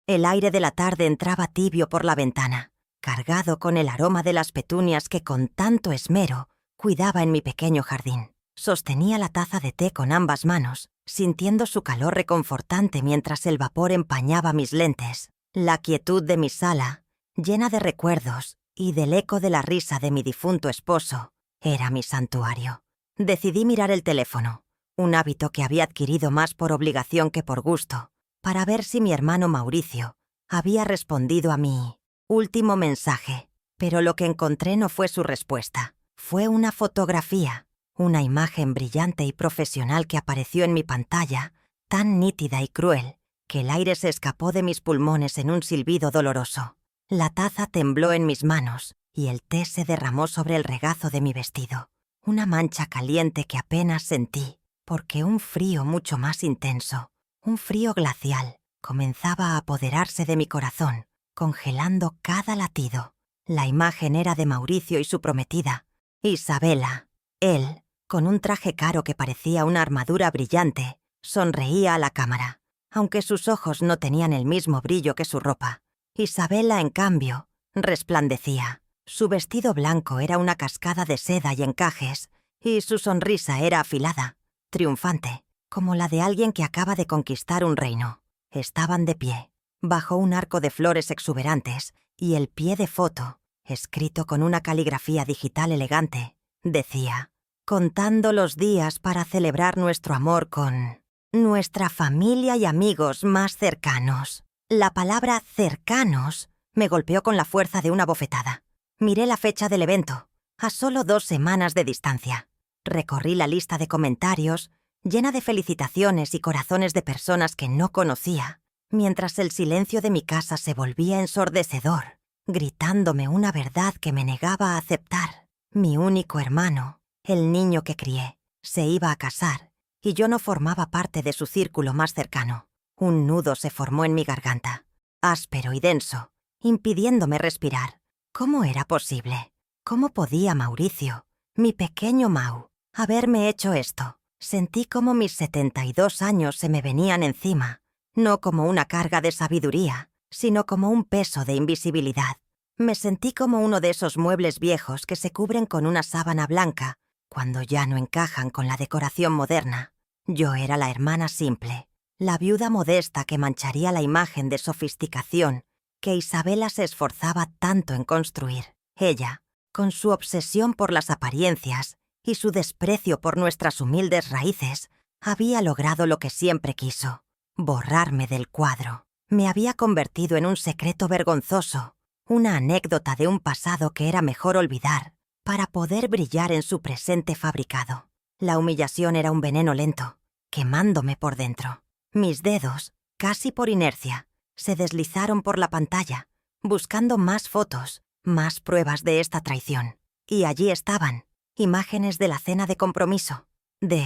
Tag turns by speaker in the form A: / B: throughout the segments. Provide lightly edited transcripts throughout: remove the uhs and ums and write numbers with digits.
A: El aire de la tarde entraba tibio por la ventana, cargado con el aroma de las petunias que con tanto esmero cuidaba en mi pequeño jardín. Sostenía la taza de té con ambas manos, sintiendo su calor reconfortante mientras el vapor empañaba mis lentes. La quietud de mi sala, llena de recuerdos y del eco de la risa de mi difunto esposo, era mi santuario. Decidí mirar el teléfono, un hábito que había adquirido más por obligación que por gusto, para ver si mi hermano Mauricio había respondido a mi último mensaje. Pero lo que encontré no fue su respuesta. Fue una fotografía, una imagen brillante y profesional que apareció en mi pantalla, tan nítida y cruel, que el aire se escapó de mis pulmones en un silbido doloroso. La taza tembló en mis manos y el té se derramó sobre el regazo de mi vestido. Una mancha caliente que apenas sentí, porque un frío mucho más intenso, un frío glacial, comenzaba a apoderarse de mi corazón, congelando cada latido. La imagen era de Mauricio y su prometida, Isabela. Él, con un traje caro que parecía una armadura brillante, sonreía a la cámara, aunque sus ojos no tenían el mismo brillo que su ropa. Isabela, en cambio, resplandecía. Su vestido blanco era una cascada de seda y encajes, y su sonrisa era afilada, triunfante, como la de alguien que acaba de conquistar un reino. Estaban de pie, bajo un arco de flores exuberantes, y el pie de foto, escrito con una caligrafía digital elegante, decía: «Contando los días para celebrar nuestro amor con nuestra familia y amigos más cercanos». La palabra cercanos me golpeó con la fuerza de una bofetada. Miré la fecha del evento, a solo 2 semanas de distancia. Recorrí la lista de comentarios, llena de felicitaciones y corazones de personas que no conocía, mientras el silencio de mi casa se volvía ensordecedor, gritándome una verdad que me negaba a aceptar. Mi único hermano, el niño que crié, se iba a casar, y yo no formaba parte de su círculo más cercano. Un nudo se formó en mi garganta, áspero y denso, impidiéndome respirar. ¿Cómo era posible? ¿Cómo podía Mauricio, mi pequeño Mau, haberme hecho esto? Sentí como mis 72 años se me venían encima, no como una carga de sabiduría, sino como un peso de invisibilidad. Me sentí como uno de esos muebles viejos que se cubren con una sábana blanca cuando ya no encajan con la decoración moderna. Yo era la hermana simple, la viuda modesta que mancharía la imagen de sofisticación que Isabela se esforzaba tanto en construir. Ella, con su obsesión por las apariencias y su desprecio por nuestras humildes raíces, había logrado lo que siempre quiso: borrarme del cuadro. Me había convertido en un secreto vergonzoso, una anécdota de un pasado que era mejor olvidar para poder brillar en su presente fabricado. La humillación era un veneno lento, quemándome por dentro. Mis dedos, casi por inercia, se deslizaron por la pantalla, buscando más fotos, más pruebas de esta traición. Y allí estaban, imágenes de la cena de compromiso, de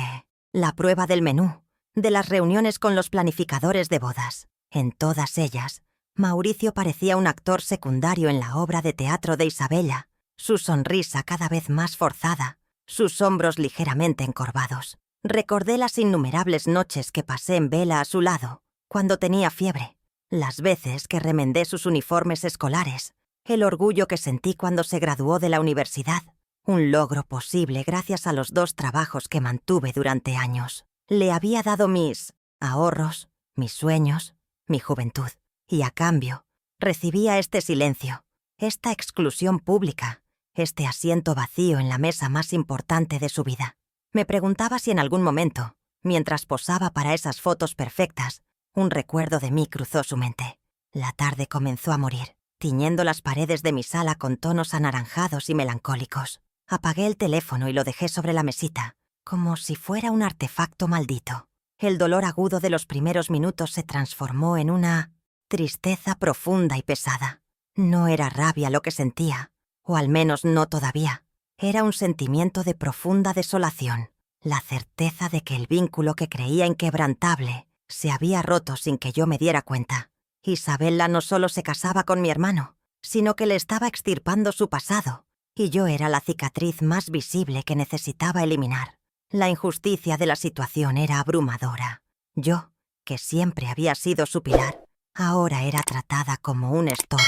A: la prueba del menú, de las reuniones con los planificadores de bodas. En todas ellas, Mauricio parecía un actor secundario en la obra de teatro de Isabela, su sonrisa cada vez más forzada, sus hombros ligeramente encorvados. Recordé las innumerables noches que pasé en vela a su lado, cuando tenía fiebre, las veces que remendé sus uniformes escolares, el orgullo que sentí cuando se graduó de la universidad, un logro posible gracias a los 2 trabajos que mantuve durante años. Le había dado mis ahorros, mis sueños, mi juventud, y a cambio recibía este silencio, esta exclusión pública, este asiento vacío en la mesa más importante de su vida. Me preguntaba si en algún momento, mientras posaba para esas fotos perfectas, un recuerdo de mí cruzó su mente. La tarde comenzó a morir, tiñendo las paredes de mi sala con tonos anaranjados y melancólicos. Apagué el teléfono y lo dejé sobre la mesita, como si fuera un artefacto maldito. El dolor agudo de los primeros minutos se transformó en una tristeza profunda y pesada. No era rabia lo que sentía, o al menos no todavía. Era un sentimiento de profunda desolación, la certeza de que el vínculo que creía inquebrantable se había roto sin que yo me diera cuenta. Isabela no solo se casaba con mi hermano, sino que le estaba extirpando su pasado, y yo era la cicatriz más visible que necesitaba eliminar. La injusticia de la situación era abrumadora. Yo, que siempre había sido su pilar, ahora era tratada como un estorbo,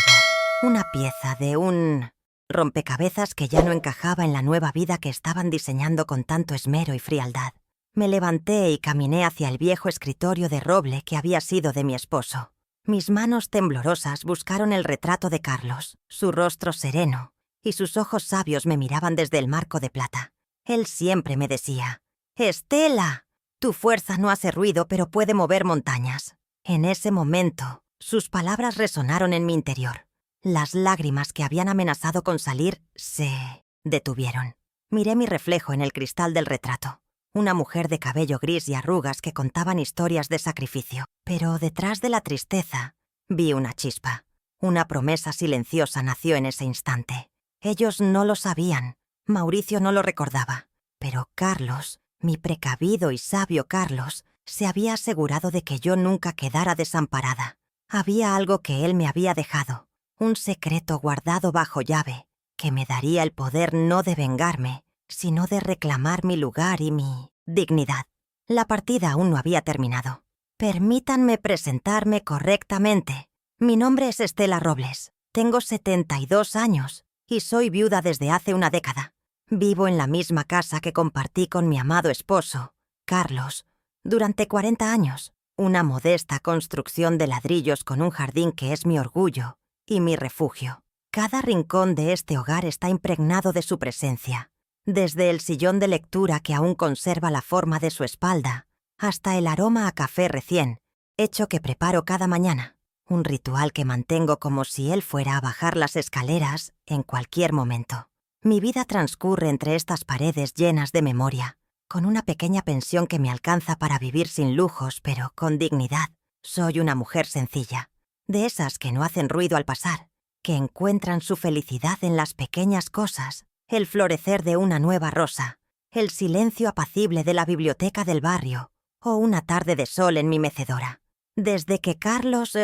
A: una pieza de un rompecabezas que ya no encajaba en la nueva vida que estaban diseñando con tanto esmero y frialdad. Me levanté y caminé hacia el viejo escritorio de roble que había sido de mi esposo. Mis manos temblorosas buscaron el retrato de Carlos, su rostro sereno, y sus ojos sabios me miraban desde el marco de plata. Él siempre me decía: «Estela, tu fuerza no hace ruido, pero puede mover montañas». En ese momento, sus palabras resonaron en mi interior. Las lágrimas que habían amenazado con salir se detuvieron. Miré mi reflejo en el cristal del retrato. Una mujer de cabello gris y arrugas que contaban historias de sacrificio. Pero detrás de la tristeza vi una chispa. Una promesa silenciosa nació en ese instante. Ellos no lo sabían. Mauricio no lo recordaba. Pero Carlos, mi precavido y sabio Carlos, se había asegurado de que yo nunca quedara desamparada. Había algo que él me había dejado, un secreto guardado bajo llave, que me daría el poder no de vengarme, sino de reclamar mi lugar y mi dignidad. La partida aún no había terminado. Permítanme presentarme correctamente. Mi nombre es Estela Robles. Tengo 72 años y soy viuda desde hace una década. Vivo en la misma casa que compartí con mi amado esposo, Carlos, durante 40 años. Una modesta construcción de ladrillos con un jardín que es mi orgullo y mi refugio. Cada rincón de este hogar está impregnado de su presencia, desde el sillón de lectura que aún conserva la forma de su espalda, hasta el aroma a café recién hecho que preparo cada mañana, un ritual que mantengo como si él fuera a bajar las escaleras en cualquier momento. Mi vida transcurre entre estas paredes llenas de memoria, con una pequeña pensión que me alcanza para vivir sin lujos, pero con dignidad. Soy una mujer sencilla, de esas que no hacen ruido al pasar, que encuentran su felicidad en las pequeñas cosas, el florecer de una nueva rosa, el silencio apacible de la biblioteca del barrio o una tarde de sol en mi mecedora. Desde que Carlos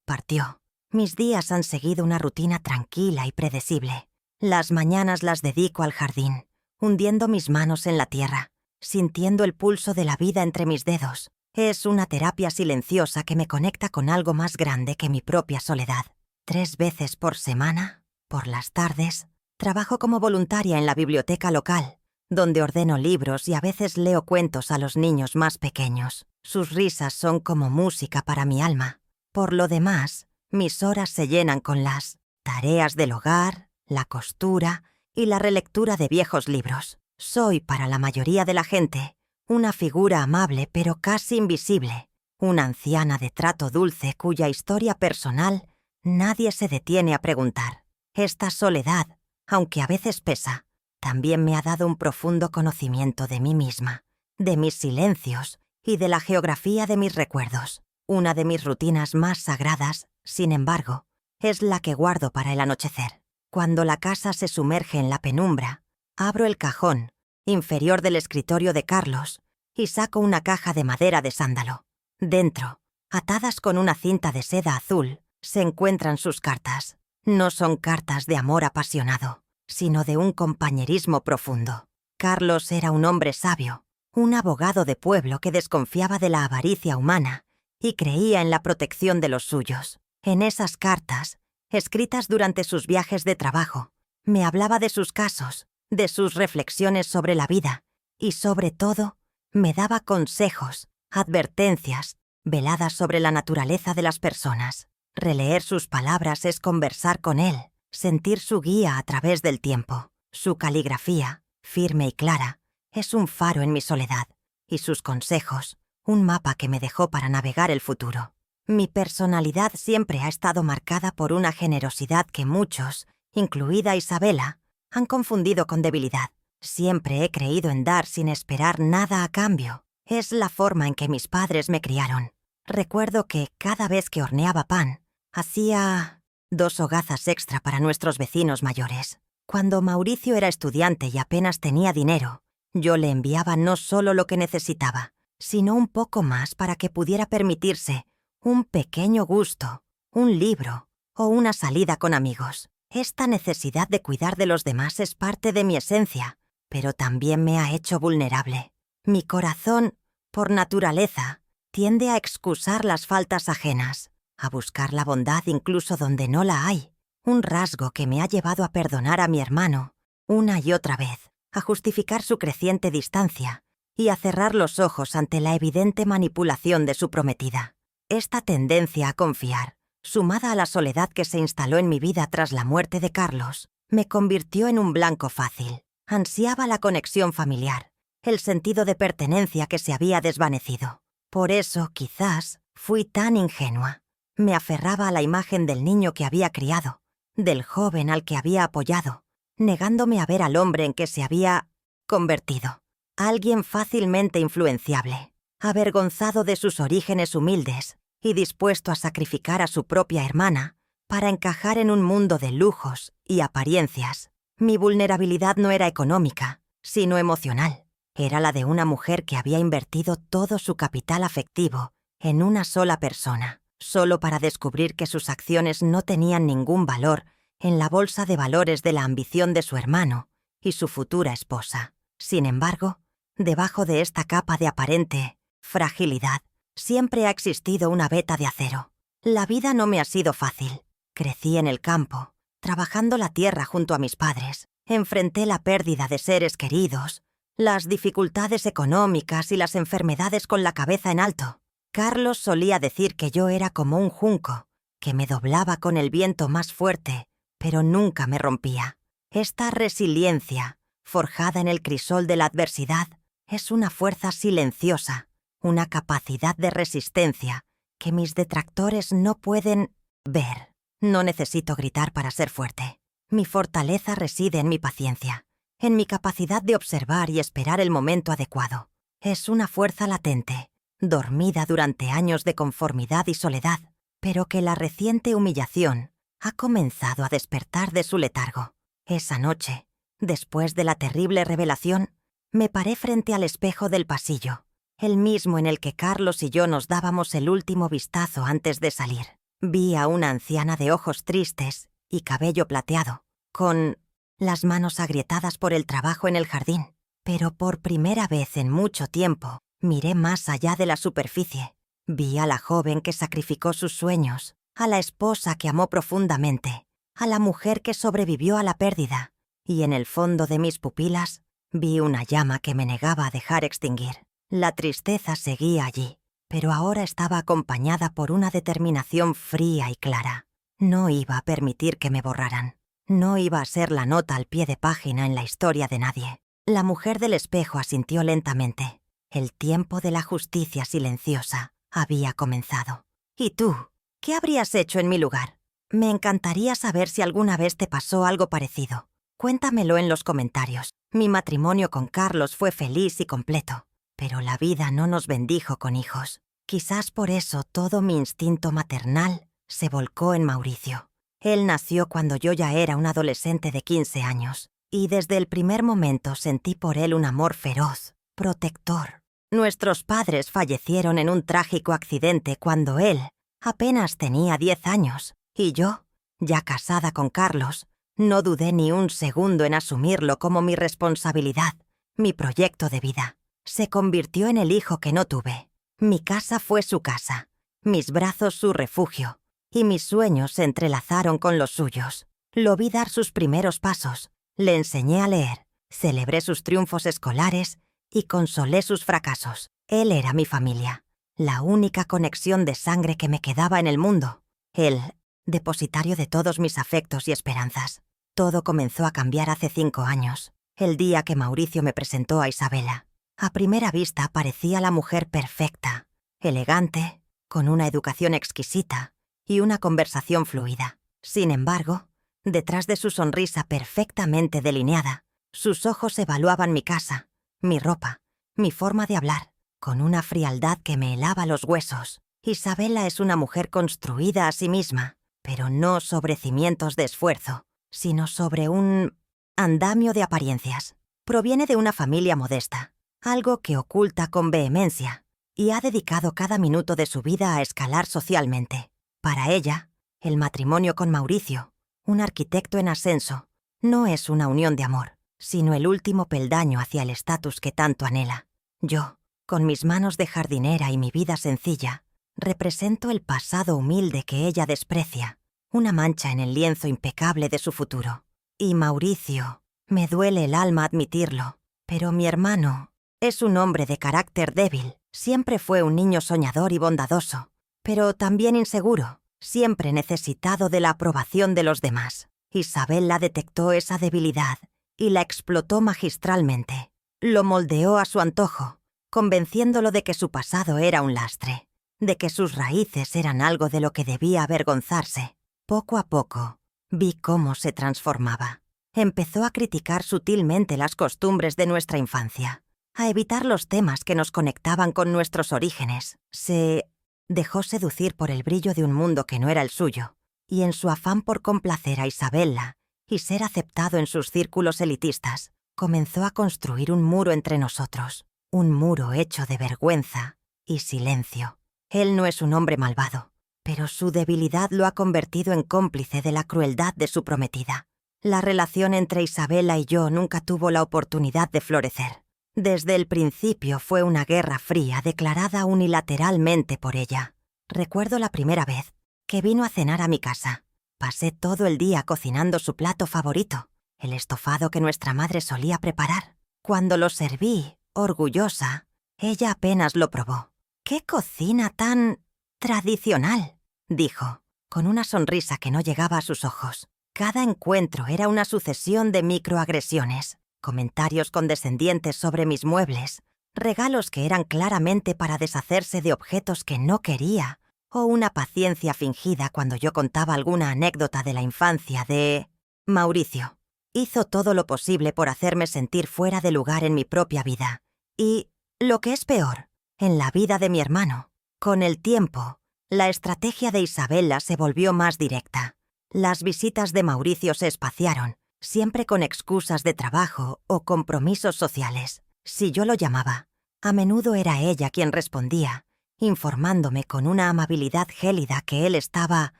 A: partió, mis días han seguido una rutina tranquila y predecible. Las mañanas las dedico al jardín, hundiendo mis manos en la tierra, sintiendo el pulso de la vida entre mis dedos. Es una terapia silenciosa que me conecta con algo más grande que mi propia soledad. 3 veces por semana, por las tardes, trabajo como voluntaria en la biblioteca local, donde ordeno libros y a veces leo cuentos a los niños más pequeños. Sus risas son como música para mi alma. Por lo demás, mis horas se llenan con las tareas del hogar, la costura y la relectura de viejos libros. Soy, para la mayoría de la gente, una figura amable pero casi invisible, una anciana de trato dulce cuya historia personal nadie se detiene a preguntar. Esta soledad, aunque a veces pesa, también me ha dado un profundo conocimiento de mí misma, de mis silencios y de la geografía de mis recuerdos. Una de mis rutinas más sagradas, sin embargo, es la que guardo para el anochecer. Cuando la casa se sumerge en la penumbra, abro el cajón inferior del escritorio de Carlos y saco una caja de madera de sándalo. Dentro, atadas con una cinta de seda azul, se encuentran sus cartas. No son cartas de amor apasionado, sino de un compañerismo profundo. Carlos era un hombre sabio, un abogado de pueblo que desconfiaba de la avaricia humana y creía en la protección de los suyos. En esas cartas, escritas durante sus viajes de trabajo, me hablaba de sus casos, de sus reflexiones sobre la vida y, sobre todo, me daba consejos, advertencias, veladas sobre la naturaleza de las personas. Releer sus palabras es conversar con él, sentir su guía a través del tiempo. Su caligrafía, firme y clara, es un faro en mi soledad, y sus consejos, un mapa que me dejó para navegar el futuro. Mi personalidad siempre ha estado marcada por una generosidad que muchos, incluida Isabela, han confundido con debilidad. Siempre he creído en dar sin esperar nada a cambio. Es la forma en que mis padres me criaron. Recuerdo que cada vez que horneaba pan, hacía 2 hogazas extra para nuestros vecinos mayores. Cuando Mauricio era estudiante y apenas tenía dinero, yo le enviaba no solo lo que necesitaba, sino un poco más para que pudiera permitirse un pequeño gusto, un libro o una salida con amigos. Esta necesidad de cuidar de los demás es parte de mi esencia, pero también me ha hecho vulnerable. Mi corazón, por naturaleza, tiende a excusar las faltas ajenas. a buscar la bondad incluso donde no la hay, un rasgo que me ha llevado a perdonar a mi hermano una y otra vez, a justificar su creciente distancia y a cerrar los ojos ante la evidente manipulación de su prometida. Esta tendencia a confiar, sumada a la soledad que se instaló en mi vida tras la muerte de Carlos, me convirtió en un blanco fácil. Ansiaba la conexión familiar, el sentido de pertenencia que se había desvanecido. Por eso, quizás, fui tan ingenua. Me aferraba a la imagen del niño que había criado, del joven al que había apoyado, negándome a ver al hombre en que se había convertido. Alguien fácilmente influenciable, avergonzado de sus orígenes humildes y dispuesto a sacrificar a su propia hermana para encajar en un mundo de lujos y apariencias. Mi vulnerabilidad no era económica, sino emocional. Era la de una mujer que había invertido todo su capital afectivo en una sola persona, solo para descubrir que sus acciones no tenían ningún valor en la bolsa de valores de la ambición de su hermano y su futura esposa. Sin embargo, debajo de esta capa de aparente fragilidad, siempre ha existido una veta de acero. La vida no me ha sido fácil. Crecí en el campo, trabajando la tierra junto a mis padres. Enfrenté la pérdida de seres queridos, las dificultades económicas y las enfermedades con la cabeza en alto. Carlos solía decir que yo era como un junco, que me doblaba con el viento más fuerte, pero nunca me rompía. Esta resiliencia, forjada en el crisol de la adversidad, es una fuerza silenciosa, una capacidad de resistencia que mis detractores no pueden ver. No necesito gritar para ser fuerte. Mi fortaleza reside en mi paciencia, en mi capacidad de observar y esperar el momento adecuado. Es una fuerza latente, dormida durante años de conformidad y soledad, pero que la reciente humillación ha comenzado a despertar de su letargo. Esa noche, después de la terrible revelación, me paré frente al espejo del pasillo, el mismo en el que Carlos y yo nos dábamos el último vistazo antes de salir. Vi a una anciana de ojos tristes y cabello plateado, con las manos agrietadas por el trabajo en el jardín. Pero por primera vez en mucho tiempo, miré más allá de la superficie. Vi a la joven que sacrificó sus sueños, a la esposa que amó profundamente, a la mujer que sobrevivió a la pérdida, y en el fondo de mis pupilas vi una llama que me negaba a dejar extinguir. La tristeza seguía allí, pero ahora estaba acompañada por una determinación fría y clara. No iba a permitir que me borraran. No iba a ser la nota al pie de página en la historia de nadie. La mujer del espejo asintió lentamente. El tiempo de la justicia silenciosa había comenzado. ¿Y tú? ¿Qué habrías hecho en mi lugar? Me encantaría saber si alguna vez te pasó algo parecido. Cuéntamelo en los comentarios. Mi matrimonio con Carlos fue feliz y completo, pero la vida no nos bendijo con hijos. Quizás por eso todo mi instinto maternal se volcó en Mauricio. Él nació cuando yo ya era un adolescente de 15 años, y desde el primer momento sentí por él un amor feroz, protector. Nuestros padres fallecieron en un trágico accidente cuando él apenas tenía 10 años, y yo, ya casada con Carlos, no dudé ni un segundo en asumirlo como mi responsabilidad, mi proyecto de vida. Se convirtió en el hijo que no tuve. Mi casa fue su casa, mis brazos su refugio, y mis sueños se entrelazaron con los suyos. Lo vi dar sus primeros pasos, le enseñé a leer, celebré sus triunfos escolares y consolé sus fracasos. Él era mi familia, la única conexión de sangre que me quedaba en el mundo. Él, depositario de todos mis afectos y esperanzas. Todo comenzó a cambiar hace 5 años, el día que Mauricio me presentó a Isabela. A primera vista parecía la mujer perfecta, elegante, con una educación exquisita y una conversación fluida. Sin embargo, detrás de su sonrisa perfectamente delineada, sus ojos evaluaban mi casa, mi ropa, mi forma de hablar, con una frialdad que me helaba los huesos. Isabela es una mujer construida a sí misma, pero no sobre cimientos de esfuerzo, sino sobre un andamio de apariencias. Proviene de una familia modesta, algo que oculta con vehemencia, y ha dedicado cada minuto de su vida a escalar socialmente. Para ella, el matrimonio con Mauricio, un arquitecto en ascenso, no es una unión de amor, sino el último peldaño hacia el estatus que tanto anhela. Yo, con mis manos de jardinera y mi vida sencilla, Represento el pasado humilde que ella desprecia, una mancha en el lienzo impecable de su futuro. Y Mauricio, me duele el alma admitirlo, pero mi hermano es un hombre de carácter débil. Siempre fue un niño soñador y bondadoso, pero también inseguro, siempre necesitado de la aprobación de los demás. Isabella detectó esa debilidad y la explotó magistralmente. Lo moldeó a su antojo, convenciéndolo de que su pasado era un lastre, de que sus raíces eran algo de lo que debía avergonzarse. Poco a poco, vi cómo se transformaba. Empezó a criticar sutilmente las costumbres de nuestra infancia, a evitar los temas que nos conectaban con nuestros orígenes. Se dejó seducir por el brillo de un mundo que no era el suyo, y en su afán por complacer a Isabella y ser aceptado en sus círculos elitistas, comenzó a construir un muro entre nosotros, un muro hecho de vergüenza y silencio. Él no es un hombre malvado, pero su debilidad lo ha convertido en cómplice de la crueldad de su prometida. La relación entre Isabella y yo nunca tuvo la oportunidad de florecer. Desde el principio fue una guerra fría declarada unilateralmente por ella. Recuerdo la primera vez que vino a cenar a mi casa. Pasé todo el día cocinando su plato favorito, el estofado que nuestra madre solía preparar. Cuando lo serví, orgullosa, ella apenas lo probó. «¡Qué cocina tan tradicional!», dijo, con una sonrisa que no llegaba a sus ojos. Cada encuentro era una sucesión de microagresiones, comentarios condescendientes sobre mis muebles, regalos que eran claramente para deshacerse de objetos que no quería, o una paciencia fingida cuando yo contaba alguna anécdota de la infancia de Mauricio. Hizo todo lo posible por hacerme sentir fuera de lugar en mi propia vida. Y, lo que es peor, en la vida de mi hermano. Con el tiempo, la estrategia de Isabella se volvió más directa. Las visitas de Mauricio se espaciaron, siempre con excusas de trabajo o compromisos sociales. Si yo lo llamaba, a menudo era ella quien respondía, informándome con una amabilidad gélida que él estaba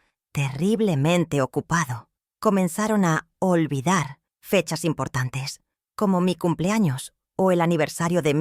A: terriblemente ocupado. Comenzaron a olvidar fechas importantes, como mi cumpleaños o el aniversario de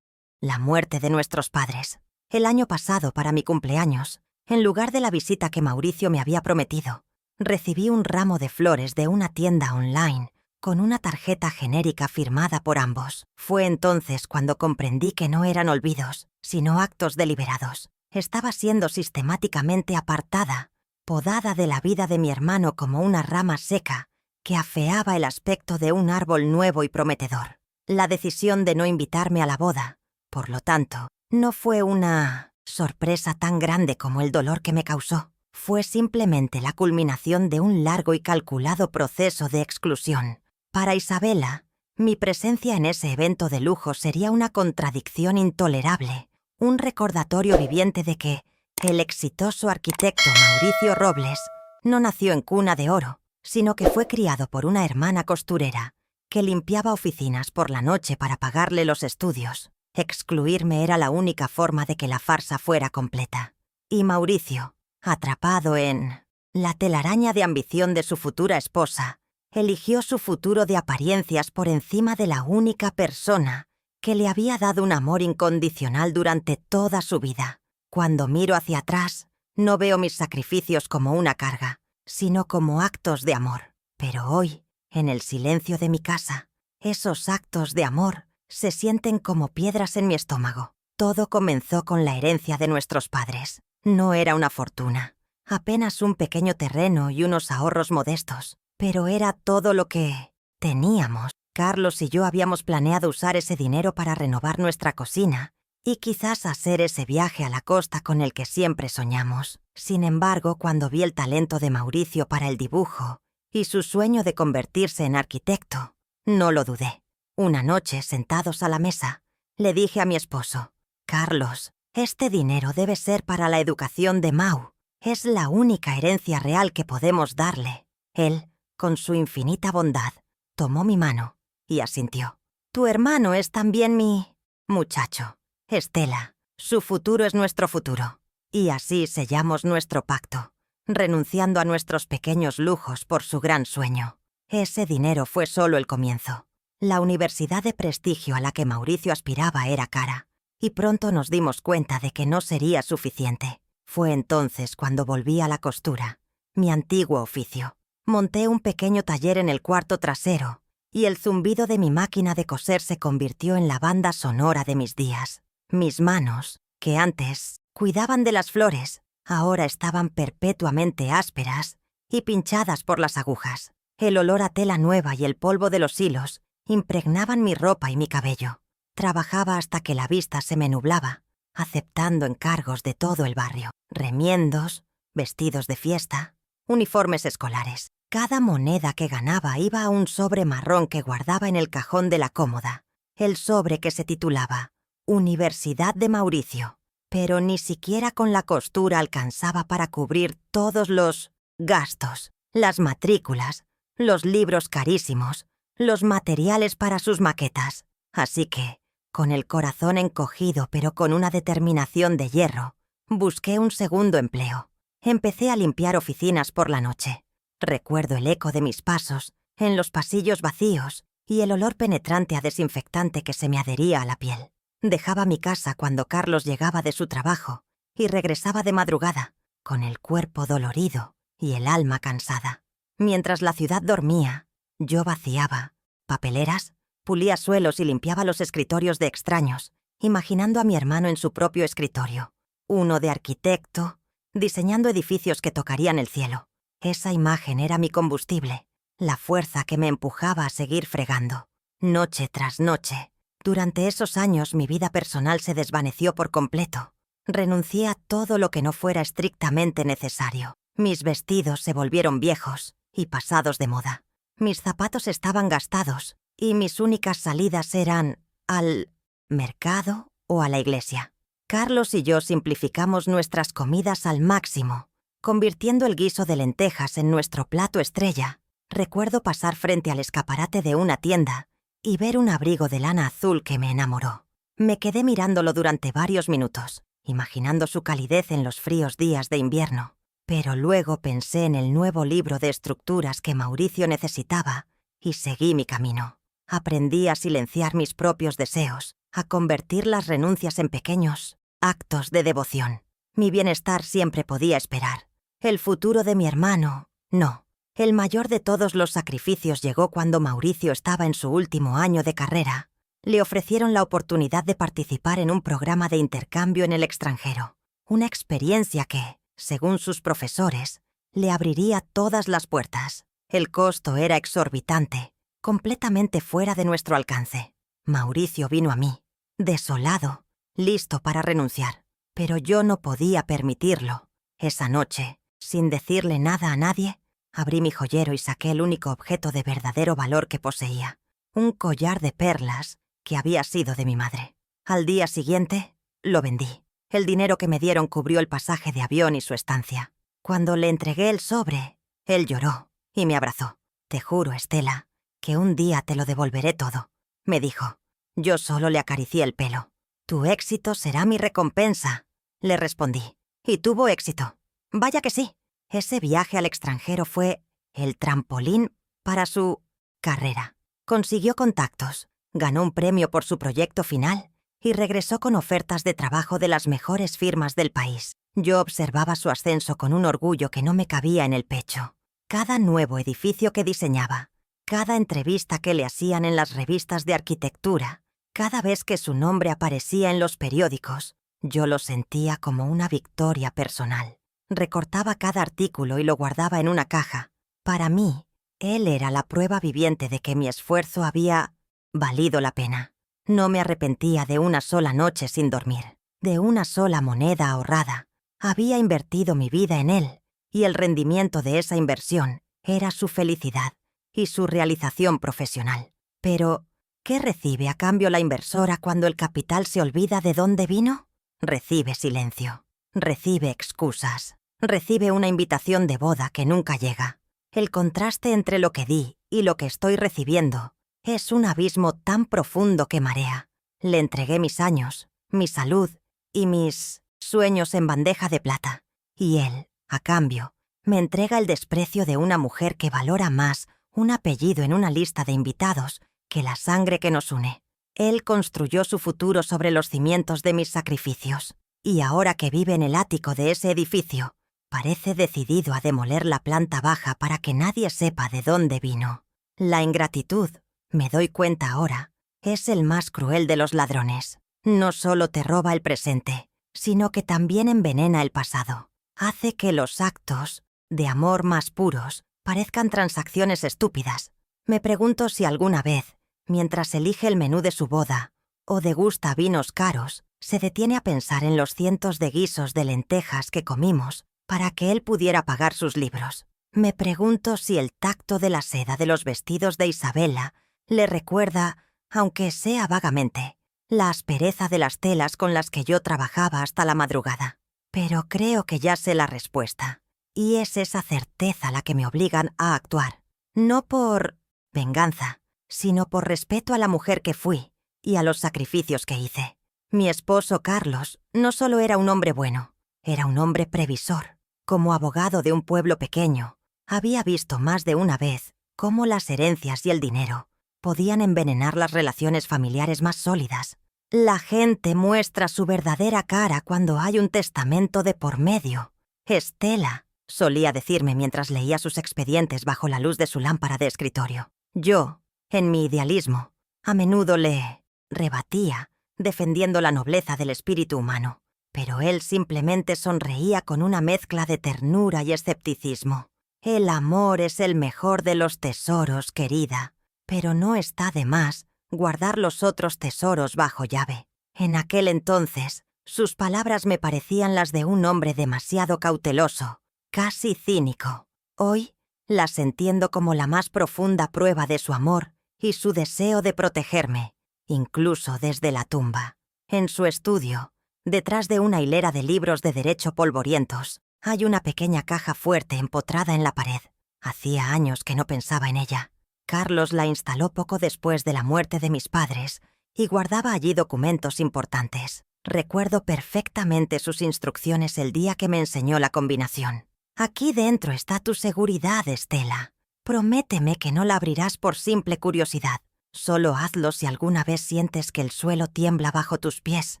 A: la muerte de nuestros padres. El año pasado, para mi cumpleaños, en lugar de la visita que Mauricio me había prometido, recibí un ramo de flores de una tienda online con una tarjeta genérica firmada por ambos. Fue entonces cuando comprendí que no eran olvidos, sino actos deliberados. Estaba siendo sistemáticamente apartada, podada de la vida de mi hermano como una rama seca que afeaba el aspecto de un árbol nuevo y prometedor. La decisión de no invitarme a la boda, por lo tanto, no fue una sorpresa tan grande como el dolor que me causó. Fue simplemente la culminación de un largo y calculado proceso de exclusión. Para Isabella, mi presencia en ese evento de lujo sería una contradicción intolerable, un recordatorio viviente de que el exitoso arquitecto Mauricio Robles no nació en cuna de oro, sino que fue criado por una hermana costurera que limpiaba oficinas por la noche para pagarle los estudios. Excluirme era la única forma de que la farsa fuera completa. Y Mauricio, atrapado en la telaraña de ambición de su futura esposa, eligió su futuro de apariencias por encima de la única persona que le había dado un amor incondicional durante toda su vida. Cuando miro hacia atrás, no veo mis sacrificios como una carga, sino como actos de amor. Pero hoy, en el silencio de mi casa, esos actos de amor se sienten como piedras en mi estómago. Todo comenzó con la herencia de nuestros padres. No era una fortuna, apenas un pequeño terreno y unos ahorros modestos, pero era todo lo que teníamos. Carlos y yo habíamos planeado usar ese dinero para renovar nuestra cocina y quizás hacer ese viaje a la costa con el que siempre soñamos. Sin embargo, cuando vi el talento de Mauricio para el dibujo y su sueño de convertirse en arquitecto, no lo dudé. Una noche, sentados a la mesa, le dije a mi esposo: «Carlos, este dinero debe ser para la educación de Mau. Es la única herencia real que podemos darle». Él, con su infinita bondad, tomó mi mano y asintió. «Tu hermano es también mi muchacho, Estela. Su futuro es nuestro futuro». Y así sellamos nuestro pacto, renunciando a nuestros pequeños lujos por su gran sueño. Ese dinero fue solo el comienzo. La universidad de prestigio a la que Mauricio aspiraba era cara, y pronto nos dimos cuenta de que no sería suficiente. Fue entonces cuando volví a la costura, mi antiguo oficio. Monté un pequeño taller en el cuarto trasero, y el zumbido de mi máquina de coser se convirtió en la banda sonora de mis días. Mis manos, que antes cuidaban de las flores, ahora estaban perpetuamente ásperas y pinchadas por las agujas. El olor a tela nueva y el polvo de los hilos impregnaban mi ropa y mi cabello. Trabajaba hasta que la vista se me nublaba, aceptando encargos de todo el barrio, remiendos, vestidos de fiesta, uniformes escolares. Cada moneda que ganaba iba a un sobre marrón que guardaba en el cajón de la cómoda, el sobre que se titulaba Universidad de Mauricio. Pero ni siquiera con la costura alcanzaba para cubrir todos los gastos, las matrículas, los libros carísimos, los materiales para sus maquetas. Así que, con el corazón encogido pero con una determinación de hierro, busqué un segundo empleo. Empecé a limpiar oficinas por la noche. Recuerdo el eco de mis pasos en los pasillos vacíos y el olor penetrante a desinfectante que se me adhería a la piel. Dejaba mi casa cuando Carlos llegaba de su trabajo y regresaba de madrugada, con el cuerpo dolorido y el alma cansada. Mientras la ciudad dormía, yo vaciaba papeleras, pulía suelos y limpiaba los escritorios de extraños, imaginando a mi hermano en su propio escritorio, uno de arquitecto, diseñando edificios que tocarían el cielo. Esa imagen era mi combustible, la fuerza que me empujaba a seguir fregando, noche tras noche. Durante esos años mi vida personal se desvaneció por completo. Renuncié a todo lo que no fuera estrictamente necesario. Mis vestidos se volvieron viejos y pasados de moda. Mis zapatos estaban gastados y mis únicas salidas eran al mercado o a la iglesia. Carlos y yo simplificamos nuestras comidas al máximo, convirtiendo el guiso de lentejas en nuestro plato estrella. Recuerdo pasar frente al escaparate de una tienda y ver un abrigo de lana azul que me enamoró. Me quedé mirándolo durante varios minutos, imaginando su calidez en los fríos días de invierno. Pero luego pensé en el nuevo libro de estructuras que Mauricio necesitaba y seguí mi camino. Aprendí a silenciar mis propios deseos, a convertir las renuncias en pequeños actos de devoción. Mi bienestar siempre podía esperar. El futuro de mi hermano, no. El mayor de todos los sacrificios llegó cuando Mauricio estaba en su último año de carrera. Le ofrecieron la oportunidad de participar en un programa de intercambio en el extranjero. Una experiencia que, según sus profesores, le abriría todas las puertas. El costo era exorbitante, completamente fuera de nuestro alcance. Mauricio vino a mí, desolado, listo para renunciar. Pero yo no podía permitirlo. Esa noche, sin decirle nada a nadie, abrí mi joyero y saqué el único objeto de verdadero valor que poseía, un collar de perlas que había sido de mi madre. Al día siguiente, lo vendí. El dinero que me dieron cubrió el pasaje de avión y su estancia. Cuando le entregué el sobre, él lloró y me abrazó. «Te juro, Estela, que un día te lo devolveré todo», me dijo. Yo solo le acaricié el pelo. «Tu éxito será mi recompensa», le respondí. Y tuvo éxito. Vaya que sí. Ese viaje al extranjero fue el trampolín para su carrera. Consiguió contactos, ganó un premio por su proyecto final y regresó con ofertas de trabajo de las mejores firmas del país. Yo observaba su ascenso con un orgullo que no me cabía en el pecho. Cada nuevo edificio que diseñaba, cada entrevista que le hacían en las revistas de arquitectura, cada vez que su nombre aparecía en los periódicos, yo lo sentía como una victoria personal. Recortaba cada artículo y lo guardaba en una caja. Para mí, él era la prueba viviente de que mi esfuerzo había valido la pena. No me arrepentía de una sola noche sin dormir, de una sola moneda ahorrada. Había invertido mi vida en él, y el rendimiento de esa inversión era su felicidad y su realización profesional. Pero, ¿qué recibe a cambio la inversora cuando el capital se olvida de dónde vino? Recibe silencio, recibe excusas, recibe una invitación de boda que nunca llega. El contraste entre lo que di y lo que estoy recibiendo es un abismo tan profundo que marea. Le entregué mis años, mi salud y mis sueños en bandeja de plata. Y él, a cambio, me entrega el desprecio de una mujer que valora más un apellido en una lista de invitados que la sangre que nos une. Él construyó su futuro sobre los cimientos de mis sacrificios, y ahora que vive en el ático de ese edificio, parece decidido a demoler la planta baja para que nadie sepa de dónde vino. La ingratitud, me doy cuenta ahora, es el más cruel de los ladrones. No solo te roba el presente, sino que también envenena el pasado. Hace que los actos de amor más puros parezcan transacciones estúpidas. Me pregunto si alguna vez, mientras elige el menú de su boda o degusta vinos caros, se detiene a pensar en los cientos de guisos de lentejas que comimos para que él pudiera pagar sus libros. Me pregunto si el tacto de la seda de los vestidos de Isabella le recuerda, aunque sea vagamente, la aspereza de las telas con las que yo trabajaba hasta la madrugada. Pero creo que ya sé la respuesta, y es esa certeza la que me obligan a actuar. No por venganza, sino por respeto a la mujer que fui y a los sacrificios que hice. Mi esposo Carlos no solo era un hombre bueno, era un hombre previsor. Como abogado de un pueblo pequeño, había visto más de una vez cómo las herencias y el dinero podían envenenar las relaciones familiares más sólidas. La gente muestra su verdadera cara cuando hay un testamento de por medio. Estela, solía decirme mientras leía sus expedientes bajo la luz de su lámpara de escritorio. Yo, en mi idealismo, a menudo le rebatía, defendiendo la nobleza del espíritu humano, pero él simplemente sonreía con una mezcla de ternura y escepticismo. El amor es el mejor de los tesoros, querida, pero no está de más guardar los otros tesoros bajo llave. En aquel entonces, sus palabras me parecían las de un hombre demasiado cauteloso, casi cínico. Hoy las entiendo como la más profunda prueba de su amor y su deseo de protegerme, incluso desde la tumba. En su estudio, detrás de una hilera de libros de derecho polvorientos, hay una pequeña caja fuerte empotrada en la pared. Hacía años que no pensaba en ella. Carlos la instaló poco después de la muerte de mis padres y guardaba allí documentos importantes. Recuerdo perfectamente sus instrucciones el día que me enseñó la combinación. Aquí dentro está tu seguridad, Estela. Prométeme que no la abrirás por simple curiosidad. Solo hazlo si alguna vez sientes que el suelo tiembla bajo tus pies,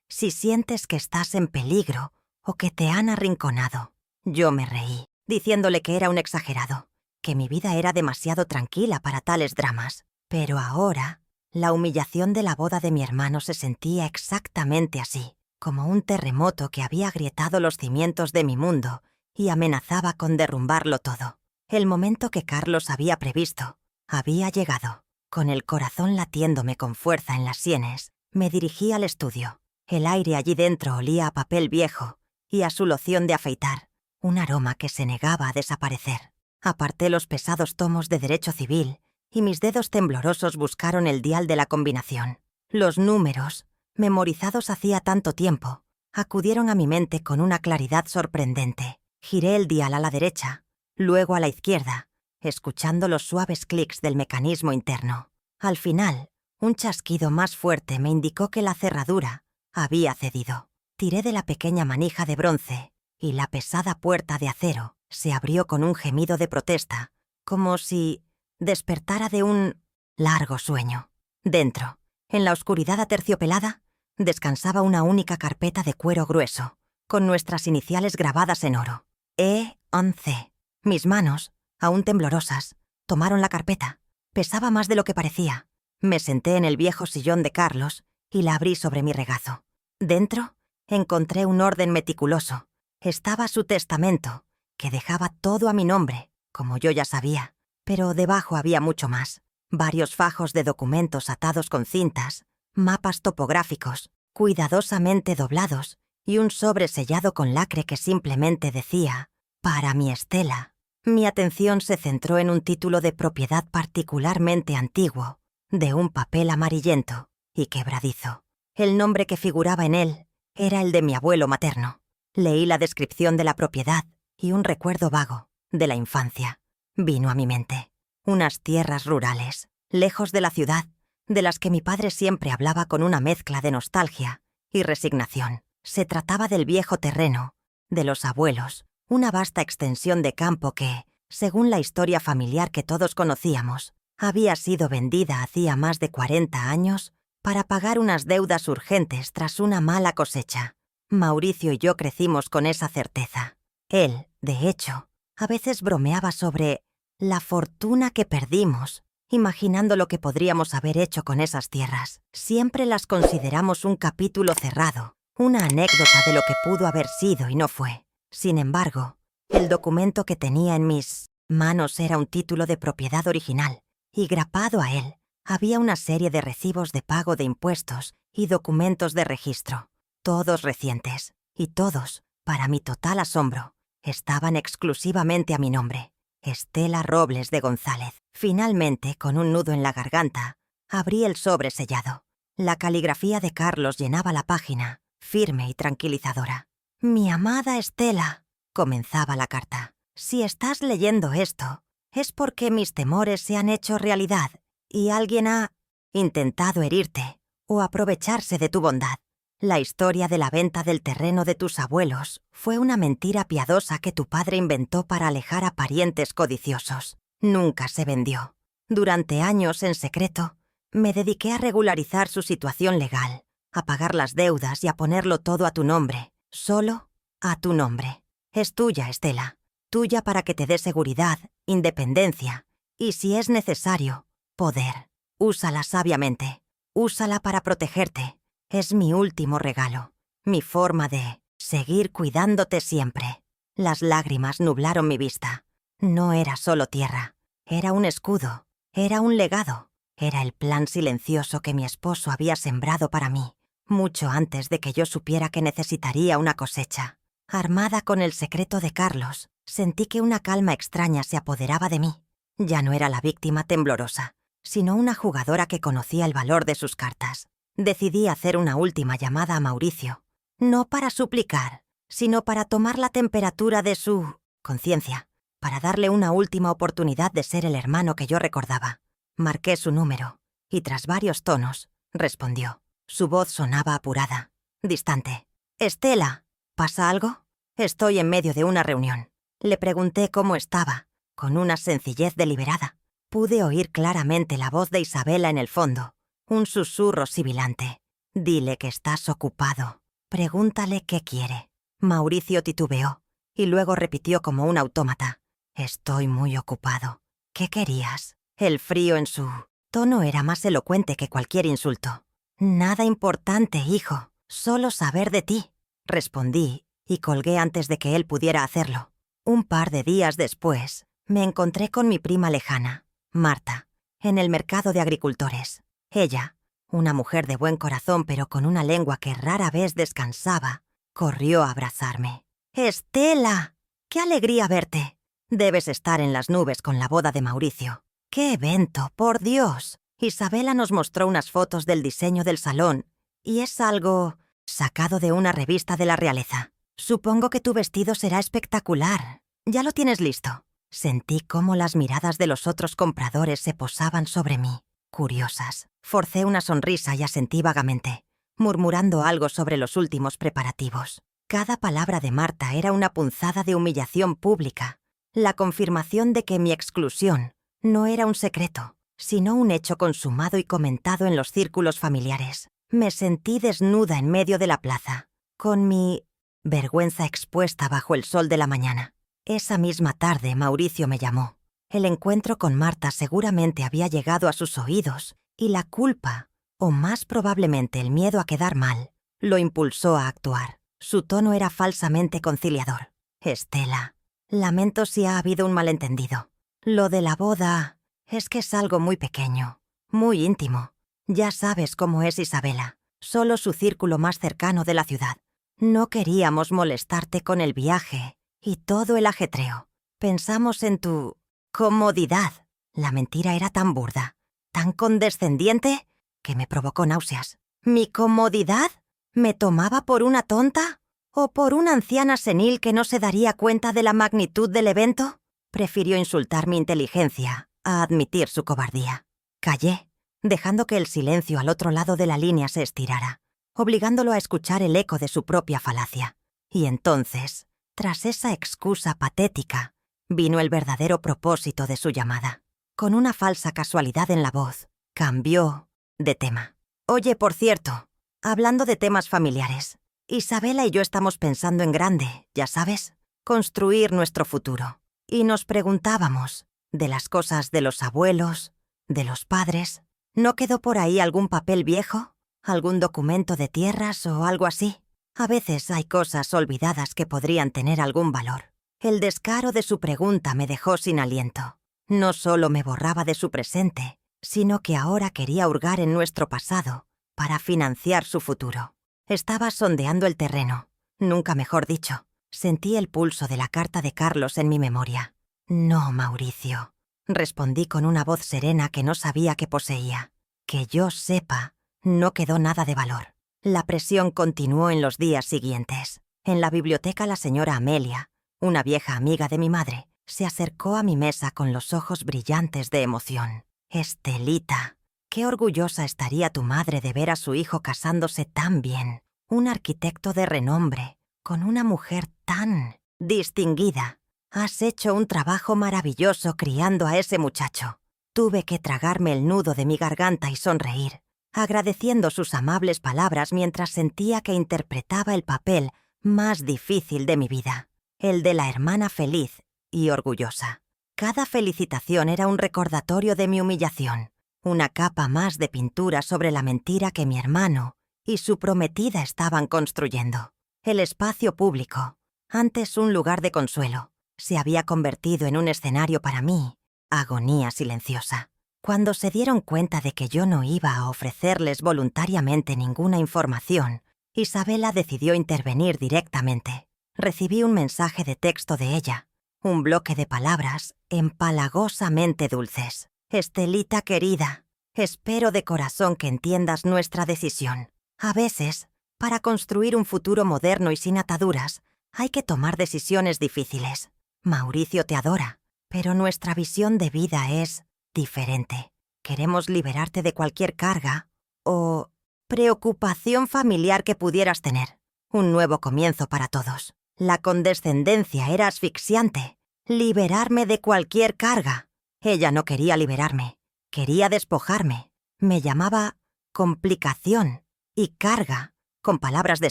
A: si sientes que estás en peligro o que te han arrinconado. Yo me reí, diciéndole que era un exagerado, que mi vida era demasiado tranquila para tales dramas. Pero ahora, la humillación de la boda de mi hermano se sentía exactamente así, como un terremoto que había agrietado los cimientos de mi mundo y amenazaba con derrumbarlo todo. El momento que Carlos había previsto había llegado. Con el corazón latiéndome con fuerza en las sienes, me dirigí al estudio. El aire allí dentro olía a papel viejo y a su loción de afeitar, un aroma que se negaba a desaparecer. Aparté los pesados tomos de derecho civil y mis dedos temblorosos buscaron el dial de la combinación. Los números, memorizados hacía tanto tiempo, acudieron a mi mente con una claridad sorprendente. Giré el dial a la derecha, luego a la izquierda, escuchando los suaves clics del mecanismo interno. Al final, un chasquido más fuerte me indicó que la cerradura había cedido. Tiré de la pequeña manija de bronce y la pesada puerta de acero se abrió con un gemido de protesta, como si despertara de un largo sueño. Dentro, en la oscuridad aterciopelada, descansaba una única carpeta de cuero grueso, con nuestras iniciales grabadas en oro. E-11. Mis manos, aún temblorosas, tomaron la carpeta. Pesaba más de lo que parecía. Me senté en el viejo sillón de Carlos y la abrí sobre mi regazo. Dentro, encontré un orden meticuloso. Estaba su testamento, que dejaba todo a mi nombre, como yo ya sabía. Pero debajo había mucho más. Varios fajos de documentos atados con cintas, mapas topográficos, cuidadosamente doblados, y un sobre sellado con lacre que simplemente decía, «Para mi Estela». Mi atención se centró en un título de propiedad particularmente antiguo, de un papel amarillento y quebradizo. El nombre que figuraba en él era el de mi abuelo materno. Leí la descripción de la propiedad y un recuerdo vago de la infancia vino a mi mente. Unas tierras rurales, lejos de la ciudad, de las que mi padre siempre hablaba con una mezcla de nostalgia y resignación. Se trataba del viejo terreno, de los abuelos, una vasta extensión de campo que, según la historia familiar que todos conocíamos, había sido vendida hacía más de 40 años para pagar unas deudas urgentes tras una mala cosecha. Mauricio y yo crecimos con esa certeza. Él, de hecho, a veces bromeaba sobre la fortuna que perdimos, imaginando lo que podríamos haber hecho con esas tierras. Siempre las consideramos un capítulo cerrado, una anécdota de lo que pudo haber sido y no fue. Sin embargo, el documento que tenía en mis manos era un título de propiedad original, y grapado a él había una serie de recibos de pago de impuestos y documentos de registro, todos recientes, y todos, para mi total asombro, estaban exclusivamente a mi nombre, Estela Robles de González. Finalmente, con un nudo en la garganta, abrí el sobre sellado. La caligrafía de Carlos llenaba la página, firme y tranquilizadora. «Mi amada Estela», comenzaba la carta, «si estás leyendo esto, es porque mis temores se han hecho realidad y alguien ha intentado herirte o aprovecharse de tu bondad. La historia de la venta del terreno de tus abuelos fue una mentira piadosa que tu padre inventó para alejar a parientes codiciosos. Nunca se vendió. Durante años, en secreto, me dediqué a regularizar su situación legal, a pagar las deudas y a ponerlo todo a tu nombre, solo a tu nombre. Es tuya, Estela, tuya para que te dé seguridad, independencia y, si es necesario, poder. Úsala sabiamente, úsala para protegerte. Es mi último regalo, mi forma de seguir cuidándote siempre». Las lágrimas nublaron mi vista. No era solo tierra, era un escudo, era un legado, era el plan silencioso que mi esposo había sembrado para mí, mucho antes de que yo supiera que necesitaría una cosecha. Armada con el secreto de Carlos, sentí que una calma extraña se apoderaba de mí. Ya no era la víctima temblorosa, sino una jugadora que conocía el valor de sus cartas. Decidí hacer una última llamada a Mauricio, no para suplicar, sino para tomar la temperatura de su conciencia, para darle una última oportunidad de ser el hermano que yo recordaba. Marqué su número, y tras varios tonos, respondió. Su voz sonaba apurada, distante. «Estela, ¿pasa algo? Estoy en medio de una reunión». Le pregunté cómo estaba, con una sencillez deliberada. Pude oír claramente la voz de Isabela en el fondo, un susurro sibilante. «Dile que estás ocupado. Pregúntale qué quiere». Mauricio titubeó, y luego repitió como un autómata. «Estoy muy ocupado. ¿Qué querías?» El frío en su tono era más elocuente que cualquier insulto. «Nada importante, hijo. Solo saber de ti», respondí, y colgué antes de que él pudiera hacerlo. Un par de días después, me encontré con mi prima lejana, Marta, en el mercado de agricultores. Ella, una mujer de buen corazón pero con una lengua que rara vez descansaba, corrió a abrazarme. «Estela, qué alegría verte. Debes estar en las nubes con la boda de Mauricio. ¡Qué evento, por Dios!». Isabela nos mostró unas fotos del diseño del salón, y es algo sacado de una revista de la realeza. «Supongo que tu vestido será espectacular. ¿Ya lo tienes listo?» Sentí cómo las miradas de los otros compradores se posaban sobre mí, curiosas. Forcé una sonrisa y asentí vagamente, murmurando algo sobre los últimos preparativos. Cada palabra de Marta era una punzada de humillación pública, la confirmación de que mi exclusión no era un secreto, sino un hecho consumado y comentado en los círculos familiares. Me sentí desnuda en medio de la plaza, con mi vergüenza expuesta bajo el sol de la mañana. Esa misma tarde Mauricio me llamó. El encuentro con Marta seguramente había llegado a sus oídos, y la culpa, o más probablemente el miedo a quedar mal, lo impulsó a actuar. Su tono era falsamente conciliador. «Estela, lamento si ha habido un malentendido. Lo de la boda es que es algo muy pequeño, muy íntimo. Ya sabes cómo es Isabela, solo su círculo más cercano de la ciudad. No queríamos molestarte con el viaje y todo el ajetreo. Pensamos en tu comodidad». La mentira era tan burda, tan condescendiente, que me provocó náuseas. ¿Mi comodidad? ¿Me tomaba por una tonta? ¿O por una anciana senil que no se daría cuenta de la magnitud del evento? Prefirió insultar mi inteligencia a admitir su cobardía. Callé, dejando que el silencio al otro lado de la línea se estirara, obligándolo a escuchar el eco de su propia falacia. Y entonces, tras esa excusa patética, vino el verdadero propósito de su llamada. Con una falsa casualidad en la voz, cambió de tema. Oye, por cierto, hablando de temas familiares, Isabela y yo estamos pensando en grande, ya sabes, construir nuestro futuro. Y nos preguntábamos, de las cosas de los abuelos, de los padres, ¿no quedó por ahí algún papel viejo? ¿Algún documento de tierras o algo así? A veces hay cosas olvidadas que podrían tener algún valor. El descaro de su pregunta me dejó sin aliento. No solo me borraba de su presente, sino que ahora quería hurgar en nuestro pasado para financiar su futuro. Estaba sondeando el terreno, nunca mejor dicho. Sentí el pulso de la carta de Carlos en mi memoria. No, Mauricio, respondí con una voz serena que no sabía que poseía. Que yo sepa, no quedó nada de valor. La presión continuó en los días siguientes. En la biblioteca la señora Amelia, una vieja amiga de mi madre, se acercó a mi mesa con los ojos brillantes de emoción. Estelita, qué orgullosa estaría tu madre de ver a su hijo casándose tan bien. Un arquitecto de renombre, con una mujer tan distinguida. Has hecho un trabajo maravilloso criando a ese muchacho. Tuve que tragarme el nudo de mi garganta y sonreír, agradeciendo sus amables palabras mientras sentía que interpretaba el papel más difícil de mi vida, el de la hermana feliz y orgullosa. Cada felicitación era un recordatorio de mi humillación, una capa más de pintura sobre la mentira que mi hermano y su prometida estaban construyendo. El espacio público, antes un lugar de consuelo, se había convertido en un escenario para mí, agonía silenciosa. Cuando se dieron cuenta de que yo no iba a ofrecerles voluntariamente ninguna información, Isabela decidió intervenir directamente. Recibí un mensaje de texto de ella, un bloque de palabras empalagosamente dulces. Estelita querida, espero de corazón que entiendas nuestra decisión. A veces, para construir un futuro moderno y sin ataduras, hay que tomar decisiones difíciles. Mauricio te adora, pero nuestra visión de vida es diferente. Queremos liberarte de cualquier carga o preocupación familiar que pudieras tener. Un nuevo comienzo para todos. La condescendencia era asfixiante. Liberarme de cualquier carga. Ella no quería liberarme, quería despojarme. Me llamaba complicación y carga, con palabras de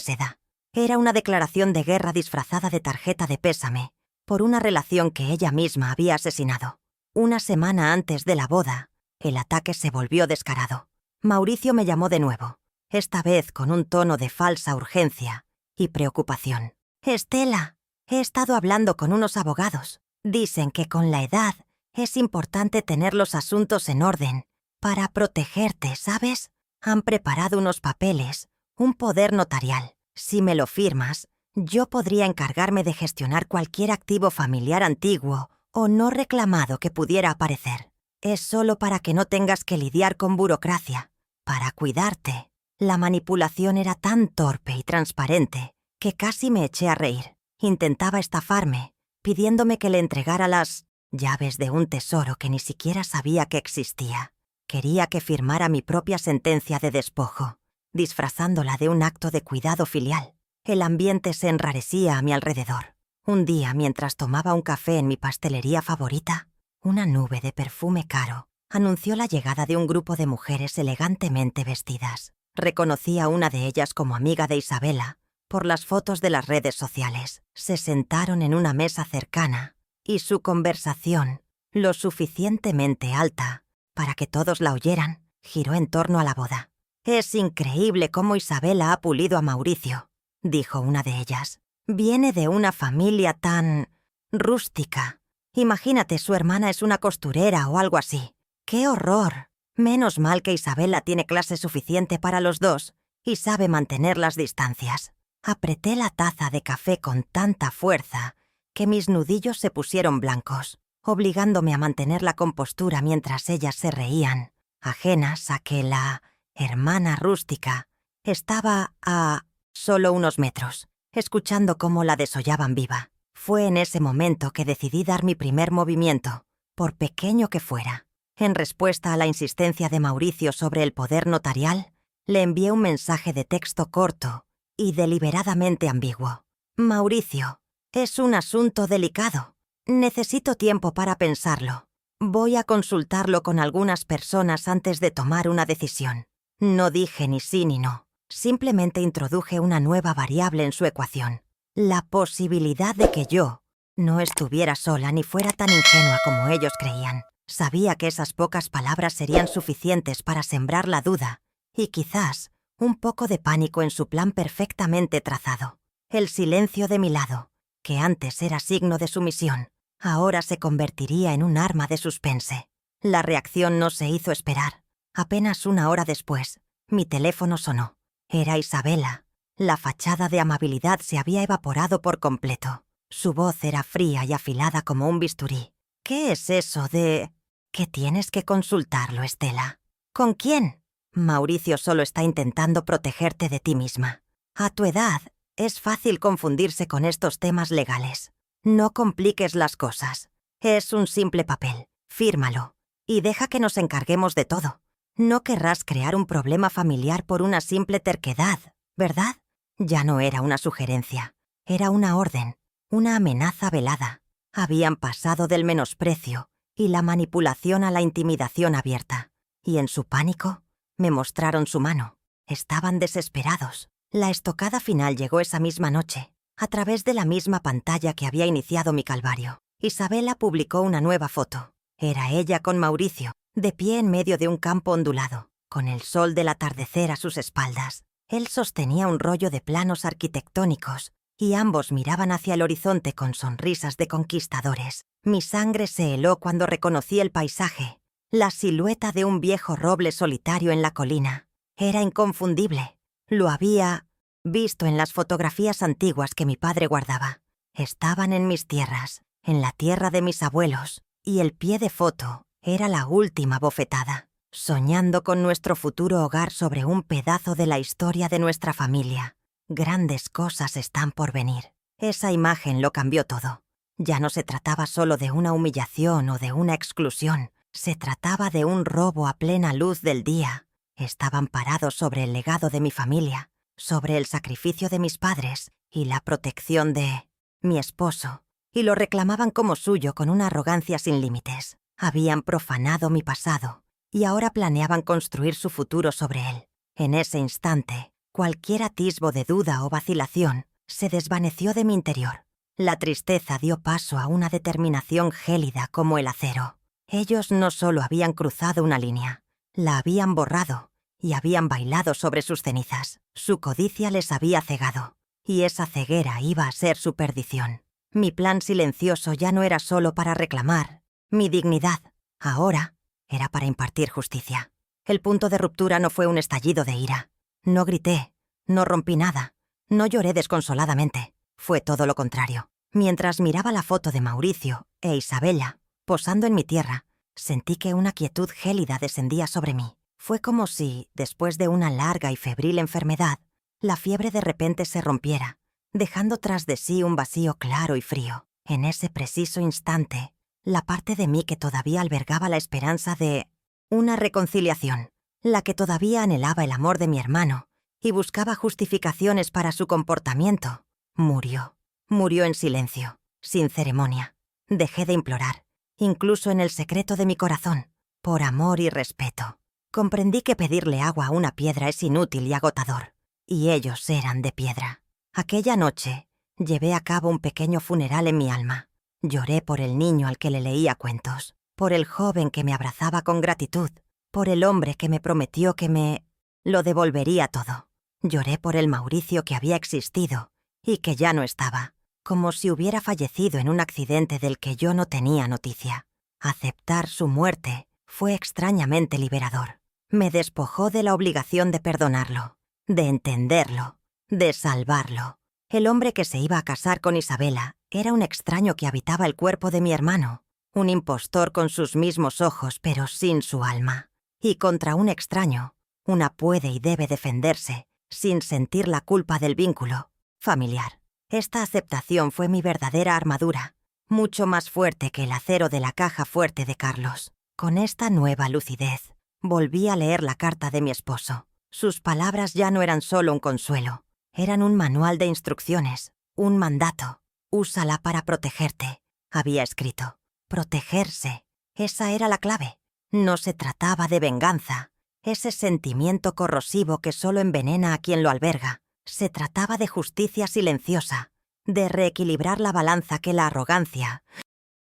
A: seda. Era una declaración de guerra disfrazada de tarjeta de pésame por una relación que ella misma había asesinado. Una semana antes de la boda, el ataque se volvió descarado. Mauricio me llamó de nuevo, esta vez con un tono de falsa urgencia y preocupación. Estela, he estado hablando con unos abogados. Dicen que con la edad es importante tener los asuntos en orden para protegerte, ¿sabes? Han preparado unos papeles, un poder notarial. Si me lo firmas, yo podría encargarme de gestionar cualquier activo familiar antiguo o no reclamado que pudiera aparecer. Es solo para que no tengas que lidiar con burocracia, para cuidarte. La manipulación era tan torpe y transparente que casi me eché a reír. Intentaba estafarme, pidiéndome que le entregara las llaves de un tesoro que ni siquiera sabía que existía. Quería que firmara mi propia sentencia de despojo, disfrazándola de un acto de cuidado filial. El ambiente se enrarecía a mi alrededor. Un día, mientras tomaba un café en mi pastelería favorita, una nube de perfume caro anunció la llegada de un grupo de mujeres elegantemente vestidas. Reconocí a una de ellas como amiga de Isabela por las fotos de las redes sociales. Se sentaron en una mesa cercana y su conversación, lo suficientemente alta para que todos la oyeran, giró en torno a la boda. «Es increíble cómo Isabela ha pulido a Mauricio», dijo una de ellas. «Viene de una familia tan rústica. Imagínate, su hermana es una costurera o algo así. ¡Qué horror! Menos mal que Isabela tiene clase suficiente para los dos y sabe mantener las distancias». Apreté la taza de café con tanta fuerza que mis nudillos se pusieron blancos, obligándome a mantener la compostura mientras ellas se reían, ajenas a que la hermana rústica estaba a solo unos metros, escuchando cómo la desollaban viva. Fue en ese momento que decidí dar mi primer movimiento, por pequeño que fuera. En respuesta a la insistencia de Mauricio sobre el poder notarial, le envié un mensaje de texto corto y deliberadamente ambiguo. «Mauricio, es un asunto delicado. Necesito tiempo para pensarlo. Voy a consultarlo con algunas personas antes de tomar una decisión. No dije ni sí ni no. Simplemente introduje una nueva variable en su ecuación. La posibilidad de que yo no estuviera sola ni fuera tan ingenua como ellos creían. Sabía que esas pocas palabras serían suficientes para sembrar la duda y quizás un poco de pánico en su plan perfectamente trazado. El silencio de mi lado, que antes era signo de sumisión, ahora se convertiría en un arma de suspense. La reacción no se hizo esperar. Apenas una hora después, mi teléfono sonó. Era Isabela. La fachada de amabilidad se había evaporado por completo. Su voz era fría y afilada como un bisturí. ¿Qué es eso de...? Que tienes que consultarlo, Estela. ¿Con quién? Mauricio solo está intentando protegerte de ti misma. A tu edad, es fácil confundirse con estos temas legales. No compliques las cosas. Es un simple papel. Fírmalo. Y deja que nos encarguemos de todo. No querrás crear un problema familiar por una simple terquedad, ¿verdad? Ya no era una sugerencia. Era una orden, una amenaza velada. Habían pasado del menosprecio y la manipulación a la intimidación abierta. Y en su pánico, me mostraron su mano. Estaban desesperados. La estocada final llegó esa misma noche, a través de la misma pantalla que había iniciado mi calvario. Isabela publicó una nueva foto. Era ella con Mauricio, de pie en medio de un campo ondulado, con el sol del atardecer a sus espaldas. Él sostenía un rollo de planos arquitectónicos y ambos miraban hacia el horizonte con sonrisas de conquistadores. Mi sangre se heló cuando reconocí el paisaje, la silueta de un viejo roble solitario en la colina. Era inconfundible. Lo había visto en las fotografías antiguas que mi padre guardaba. Estaban en mis tierras, en la tierra de mis abuelos, y el pie de foto era la última bofetada, soñando con nuestro futuro hogar sobre un pedazo de la historia de nuestra familia. Grandes cosas están por venir. Esa imagen lo cambió todo. Ya no se trataba solo de una humillación o de una exclusión. Se trataba de un robo a plena luz del día. Estaban parados sobre el legado de mi familia, sobre el sacrificio de mis padres y la protección de mi esposo, y lo reclamaban como suyo con una arrogancia sin límites. Habían profanado mi pasado y ahora planeaban construir su futuro sobre él. En ese instante, cualquier atisbo de duda o vacilación se desvaneció de mi interior. La tristeza dio paso a una determinación gélida como el acero. Ellos no solo habían cruzado una línea, la habían borrado y habían bailado sobre sus cenizas. Su codicia les había cegado, y esa ceguera iba a ser su perdición. Mi plan silencioso ya no era solo para reclamar mi dignidad, ahora era para impartir justicia. El punto de ruptura no fue un estallido de ira. No grité, no rompí nada, no lloré desconsoladamente. Fue todo lo contrario. Mientras miraba la foto de Mauricio e Isabela posando en mi tierra, sentí que una quietud gélida descendía sobre mí. Fue como si, después de una larga y febril enfermedad, la fiebre de repente se rompiera, dejando tras de sí un vacío claro y frío. En ese preciso instante, la parte de mí que todavía albergaba la esperanza de una reconciliación, la que todavía anhelaba el amor de mi hermano y buscaba justificaciones para su comportamiento, murió. Murió en silencio, sin ceremonia. Dejé de implorar, incluso en el secreto de mi corazón, por amor y respeto. Comprendí que pedirle agua a una piedra es inútil y agotador, y ellos eran de piedra. Aquella noche, llevé a cabo un pequeño funeral en mi alma. Lloré por el niño al que le leía cuentos, por el joven que me abrazaba con gratitud, por el hombre que me prometió que me lo devolvería todo. Lloré por el Mauricio que había existido y que ya no estaba, como si hubiera fallecido en un accidente del que yo no tenía noticia. Aceptar su muerte fue extrañamente liberador. Me despojó de la obligación de perdonarlo, de entenderlo, de salvarlo. El hombre que se iba a casar con Isabela era un extraño que habitaba el cuerpo de mi hermano, un impostor con sus mismos ojos pero sin su alma. Y contra un extraño, una puede y debe defenderse sin sentir la culpa del vínculo familiar. Esta aceptación fue mi verdadera armadura, mucho más fuerte que el acero de la caja fuerte de Carlos. Con esta nueva lucidez, volví a leer la carta de mi esposo. Sus palabras ya no eran solo un consuelo, eran un manual de instrucciones, un mandato. Úsala para protegerte, había escrito. Protegerse, esa era la clave. No se trataba de venganza, ese sentimiento corrosivo que solo envenena a quien lo alberga. Se trataba de justicia silenciosa, de reequilibrar la balanza que la arrogancia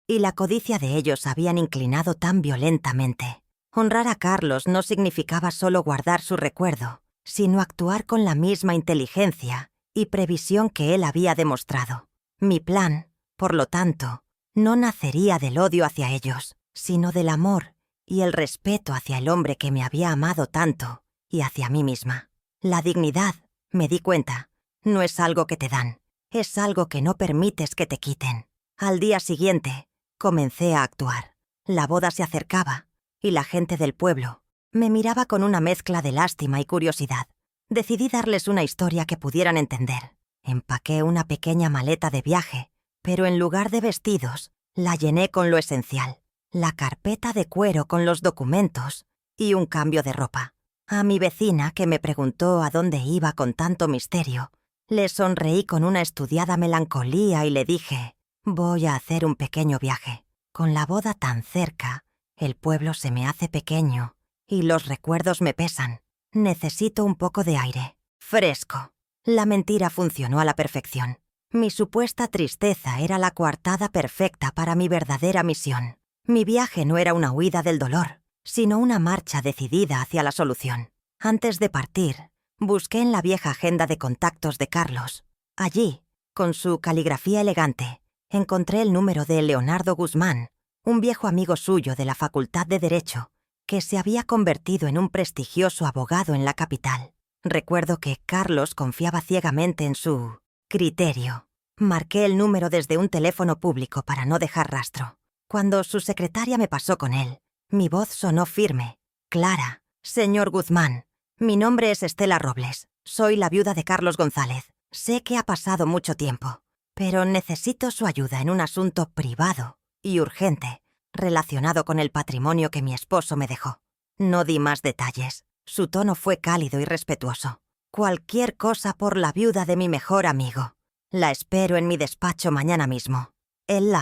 A: y la codicia de ellos habían inclinado tan violentamente. Honrar a Carlos no significaba solo guardar su recuerdo, sino actuar con la misma inteligencia y previsión que él había demostrado. Mi plan, por lo tanto, no nacería del odio hacia ellos, sino del amor y el respeto hacia el hombre que me había amado tanto y hacia mí misma. La dignidad, me di cuenta, no es algo que te dan, es algo que no permites que te quiten. Al día siguiente, comencé a actuar. La boda se acercaba y la gente del pueblo me miraba con una mezcla de lástima y curiosidad. Decidí darles una historia que pudieran entender. Empaqué una pequeña maleta de viaje, pero en lugar de vestidos, la llené con lo esencial: la carpeta de cuero con los documentos y un cambio de ropa. A mi vecina, que me preguntó a dónde iba con tanto misterio, le sonreí con una estudiada melancolía y le dije: voy a hacer un pequeño viaje. Con la boda tan cerca, el pueblo se me hace pequeño y los recuerdos me pesan. Necesito un poco de aire fresco. La mentira funcionó a la perfección. Mi supuesta tristeza era la coartada perfecta para mi verdadera misión. Mi viaje no era una huida del dolor, sino una marcha decidida hacia la solución. Antes de partir, busqué en la vieja agenda de contactos de Carlos. Allí, con su caligrafía elegante, encontré el número de Leonardo Guzmán, un viejo amigo suyo de la Facultad de Derecho, que se había convertido en un prestigioso abogado en la capital. Recuerdo que Carlos confiaba ciegamente en su criterio. Marqué el número desde un teléfono público para no dejar rastro. Cuando su secretaria me pasó con él, mi voz sonó firme, clara. Señor Guzmán, mi nombre es Estela Robles. Soy la viuda de Carlos González. Sé que ha pasado mucho tiempo, pero necesito su ayuda en un asunto privado y urgente relacionado con el patrimonio que mi esposo me dejó. No di más detalles. Su tono fue cálido y respetuoso. Cualquier cosa por la viuda de mi mejor amigo. La espero en mi despacho mañana mismo. El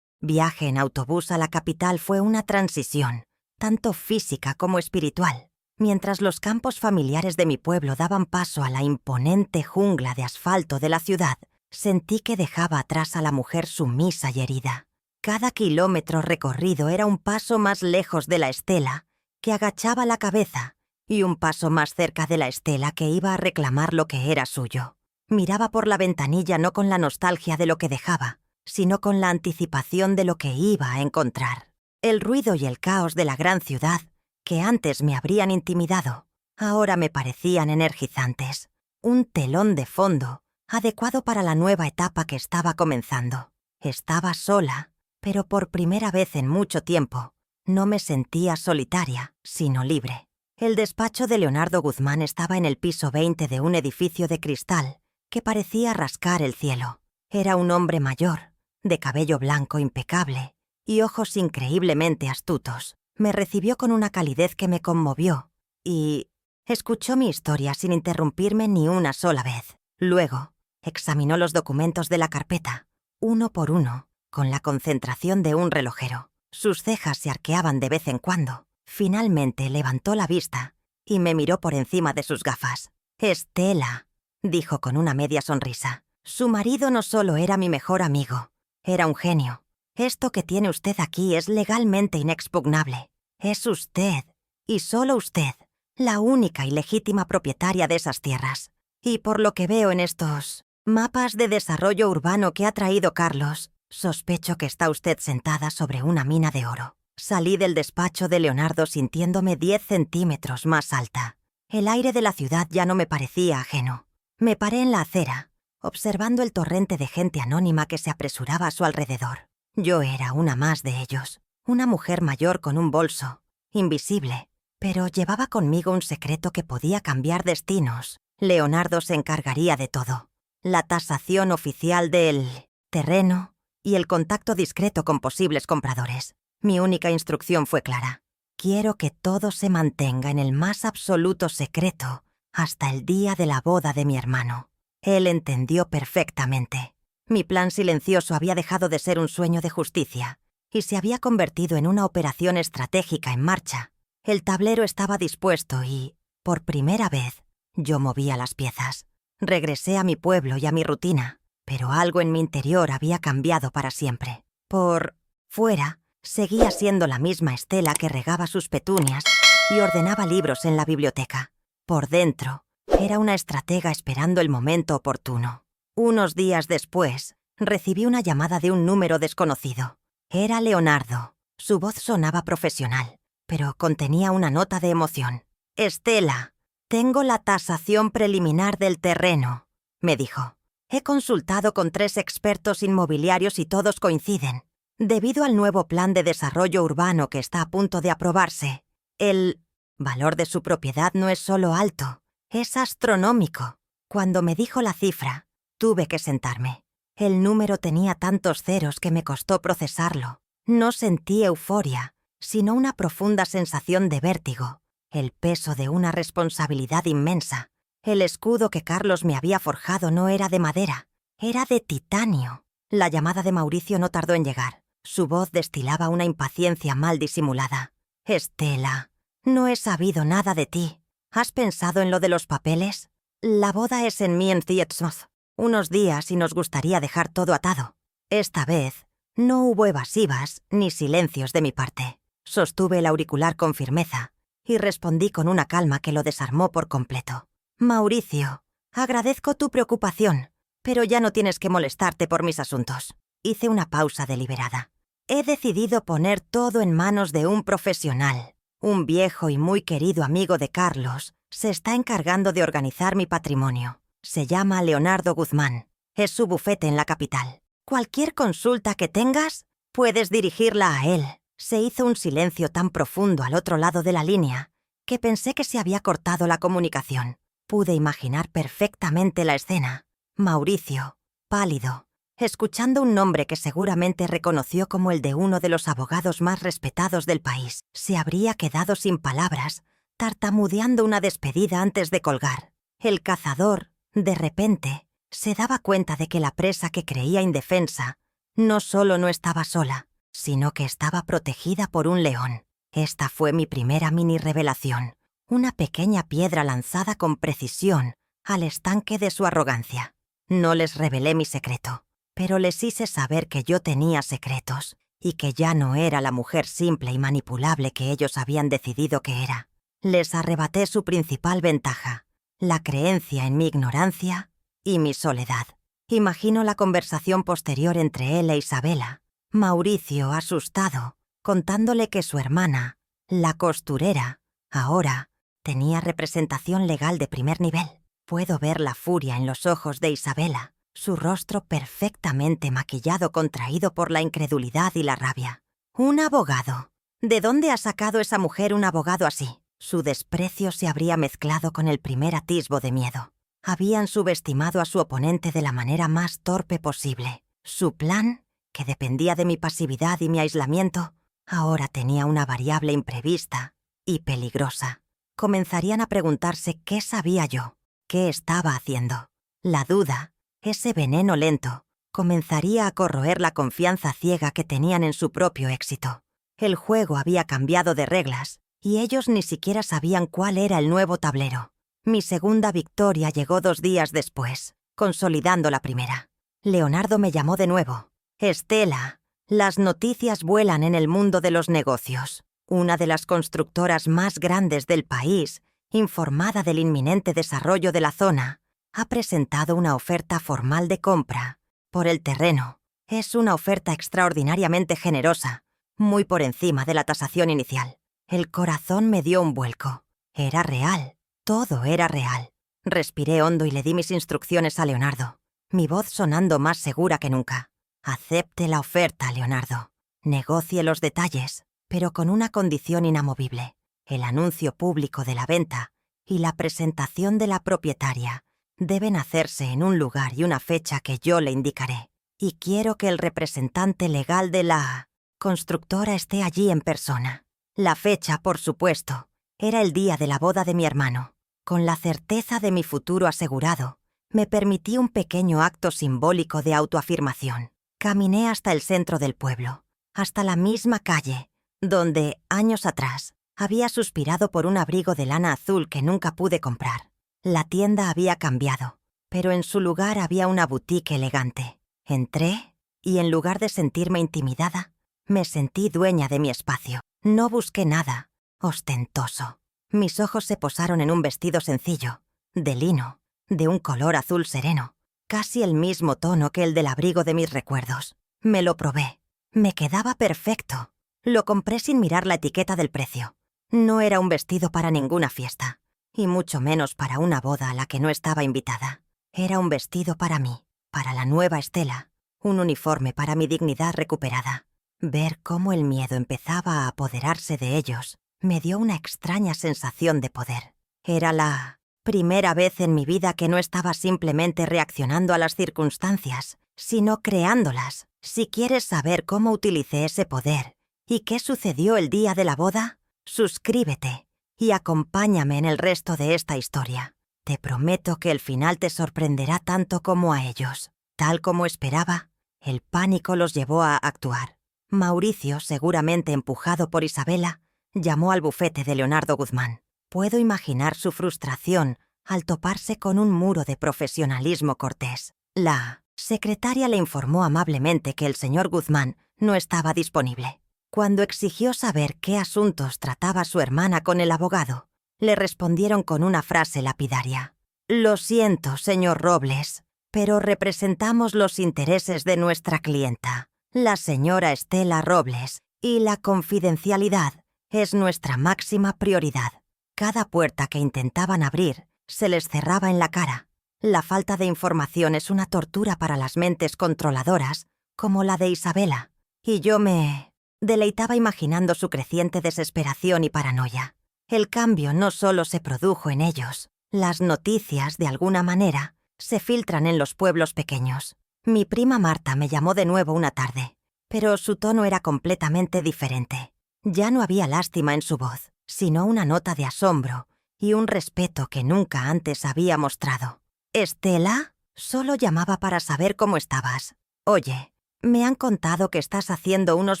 A: viaje en autobús a la capital fue una transición, tanto física como espiritual. Mientras los campos familiares de mi pueblo daban paso a la imponente jungla de asfalto de la ciudad, sentí que dejaba atrás a la mujer sumisa y herida. Cada kilómetro recorrido era un paso más lejos de la Estela, que agachaba la cabeza, y un paso más cerca de la Estela que iba a reclamar lo que era suyo. Miraba por la ventanilla no con la nostalgia de lo que dejaba, sino con la anticipación de lo que iba a encontrar. El ruido y el caos de la gran ciudad, que antes me habrían intimidado, ahora me parecían energizantes. Un telón de fondo, adecuado para la nueva etapa que estaba comenzando. Estaba sola, pero por primera vez en mucho tiempo, no me sentía solitaria, sino libre. El despacho de Leonardo Guzmán estaba en el piso 20 de un edificio de cristal que parecía rascar el cielo. Era un hombre mayor, de cabello blanco impecable y ojos increíblemente astutos. Me recibió con una calidez que me conmovió y escuchó mi historia sin interrumpirme ni una sola vez. Luego, examinó los documentos de la carpeta, uno por uno, con la concentración de un relojero. Sus cejas se arqueaban de vez en cuando. Finalmente levantó la vista y me miró por encima de sus gafas. «Estela», dijo con una media sonrisa. «Su marido no solo era mi mejor amigo, era un genio. Esto que tiene usted aquí es legalmente inexpugnable. Es usted, y solo usted, la única y legítima propietaria de esas tierras. Y por lo que veo en estos mapas de desarrollo urbano que ha traído Carlos, sospecho que está usted sentada sobre una mina de oro». Salí del despacho de Leonardo sintiéndome 10 centímetros más alta. El aire de la ciudad ya no me parecía ajeno. Me paré en la acera, observando el torrente de gente anónima que se apresuraba a su alrededor. Yo era una más de ellos, una mujer mayor con un bolso, invisible, pero llevaba conmigo un secreto que podía cambiar destinos. Leonardo se encargaría de todo. La tasación oficial del terreno y el contacto discreto con posibles compradores. Mi única instrucción fue clara. Quiero que todo se mantenga en el más absoluto secreto hasta el día de la boda de mi hermano. Él entendió perfectamente. Mi plan silencioso había dejado de ser un sueño de justicia y se había convertido en una operación estratégica en marcha. El tablero estaba dispuesto y, por primera vez, yo movía las piezas. Regresé a mi pueblo y a mi rutina, pero algo en mi interior había cambiado para siempre. Por fuera, seguía siendo la misma Estela que regaba sus petunias y ordenaba libros en la biblioteca. Por dentro, era una estratega esperando el momento oportuno. Unos días después, recibí una llamada de un número desconocido. Era Leonardo. Su voz sonaba profesional, pero contenía una nota de emoción. «Estela, tengo la tasación preliminar del terreno», me dijo. «He consultado con 3 expertos inmobiliarios y todos coinciden. Debido al nuevo plan de desarrollo urbano que está a punto de aprobarse, el valor de su propiedad no es solo alto, es astronómico». Cuando me dijo la cifra, tuve que sentarme. El número tenía tantos ceros que me costó procesarlo. No sentí euforia, sino una profunda sensación de vértigo, el peso de una responsabilidad inmensa. El escudo que Carlos me había forjado no era de madera, era de titanio. La llamada de Mauricio no tardó en llegar. Su voz destilaba una impaciencia mal disimulada. «Estela, no he sabido nada de ti. ¿Has pensado en lo de los papeles? La boda es en Mienzietsmoth. Unos días y nos gustaría dejar todo atado. Esta vez no hubo evasivas ni silencios de mi parte. Sostuve el auricular con firmeza y respondí con una calma que lo desarmó por completo. «Mauricio, agradezco tu preocupación, pero ya no tienes que molestarte por mis asuntos». Hice una pausa deliberada. «He decidido poner todo en manos de un profesional. Un viejo y muy querido amigo de Carlos se está encargando de organizar mi patrimonio. Se llama Leonardo Guzmán. Es su bufete en la capital. Cualquier consulta que tengas, puedes dirigirla a él». Se hizo un silencio tan profundo al otro lado de la línea que pensé que se había cortado la comunicación. Pude imaginar perfectamente la escena. Mauricio, pálido, escuchando un nombre que seguramente reconoció como el de uno de los abogados más respetados del país. Se habría quedado sin palabras, tartamudeando una despedida antes de colgar. El cazador, de repente, se daba cuenta de que la presa que creía indefensa no solo no estaba sola, sino que estaba protegida por un león. Esta fue mi primera mini-revelación, una pequeña piedra lanzada con precisión al estanque de su arrogancia. No les revelé mi secreto, pero les hice saber que yo tenía secretos y que ya no era la mujer simple y manipulable que ellos habían decidido que era. Les arrebaté su principal ventaja, la creencia en mi ignorancia y mi soledad. Imagino la conversación posterior entre él e Isabela. Mauricio, asustado, contándole que su hermana, la costurera, ahora tenía representación legal de primer nivel. Puedo ver la furia en los ojos de Isabela, su rostro perfectamente maquillado, contraído por la incredulidad y la rabia. «Un abogado. ¿De dónde ha sacado esa mujer un abogado así?» Su desprecio se habría mezclado con el primer atisbo de miedo. Habían subestimado a su oponente de la manera más torpe posible. Su plan, que dependía de mi pasividad y mi aislamiento, ahora tenía una variable imprevista y peligrosa. Comenzarían a preguntarse qué sabía yo, qué estaba haciendo. La duda, ese veneno lento, comenzaría a corroer la confianza ciega que tenían en su propio éxito. El juego había cambiado de reglas y ellos ni siquiera sabían cuál era el nuevo tablero. Mi segunda victoria llegó 2 días después, consolidando la primera. Leonardo me llamó de nuevo. «Estela, las noticias vuelan en el mundo de los negocios. Una de las constructoras más grandes del país, informada del inminente desarrollo de la zona, ha presentado una oferta formal de compra por el terreno. Es una oferta extraordinariamente generosa, muy por encima de la tasación inicial». El corazón me dio un vuelco. Era real, todo era real. Respiré hondo y le di mis instrucciones a Leonardo, mi voz sonando más segura que nunca. «Acepte la oferta, Leonardo. Negocie los detalles, pero con una condición inamovible: el anuncio público de la venta y la presentación de la propietaria deben hacerse en un lugar y una fecha que yo le indicaré. Y quiero que el representante legal de la constructora esté allí en persona». La fecha, por supuesto, era el día de la boda de mi hermano. Con la certeza de mi futuro asegurado, me permití un pequeño acto simbólico de autoafirmación. Caminé hasta el centro del pueblo, hasta la misma calle donde, años atrás, Había suspirado por un abrigo de lana azul que nunca pude comprar. La tienda había cambiado, pero en su lugar había una boutique elegante. Entré y en lugar de sentirme intimidada, me sentí dueña de mi espacio. No busqué nada ostentoso. Mis ojos se posaron en un vestido sencillo, de lino, de un color azul sereno, casi el mismo tono que el del abrigo de mis recuerdos. Me lo probé. Me quedaba perfecto. Lo compré sin mirar la etiqueta del precio. No era un vestido para ninguna fiesta, y mucho menos para una boda a la que no estaba invitada. Era un vestido para mí, para la nueva Estela, un uniforme para mi dignidad recuperada. Ver cómo el miedo empezaba a apoderarse de ellos me dio una extraña sensación de poder. Era la primera vez en mi vida que no estaba simplemente reaccionando a las circunstancias, sino creándolas. Si quieres saber cómo utilicé ese poder y qué sucedió el día de la boda, suscríbete y acompáñame en el resto de esta historia. Te prometo que el final te sorprenderá tanto como a ellos. Tal como esperaba, el pánico los llevó a actuar. Mauricio, seguramente empujado por Isabela, llamó al bufete de Leonardo Guzmán. Puedo imaginar su frustración al toparse con un muro de profesionalismo cortés. La secretaria le informó amablemente que el señor Guzmán no estaba disponible. Cuando exigió saber qué asuntos trataba su hermana con el abogado, le respondieron con una frase lapidaria. «Lo siento, señor Robles, pero representamos los intereses de nuestra clienta, la señora Estela Robles, y la confidencialidad es nuestra máxima prioridad». Cada puerta que intentaban abrir se les cerraba en la cara. La falta de información es una tortura para las mentes controladoras, como la de Isabela, y yo me deleitaba imaginando su creciente desesperación y paranoia. El cambio no solo se produjo en ellos. Las noticias, de alguna manera, se filtran en los pueblos pequeños. Mi prima Marta me llamó de nuevo una tarde, pero su tono era completamente diferente. Ya no había lástima en su voz, sino una nota de asombro y un respeto que nunca antes había mostrado. «¿Estela? Solo llamaba para saber cómo estabas. Oye, me han contado que estás haciendo unos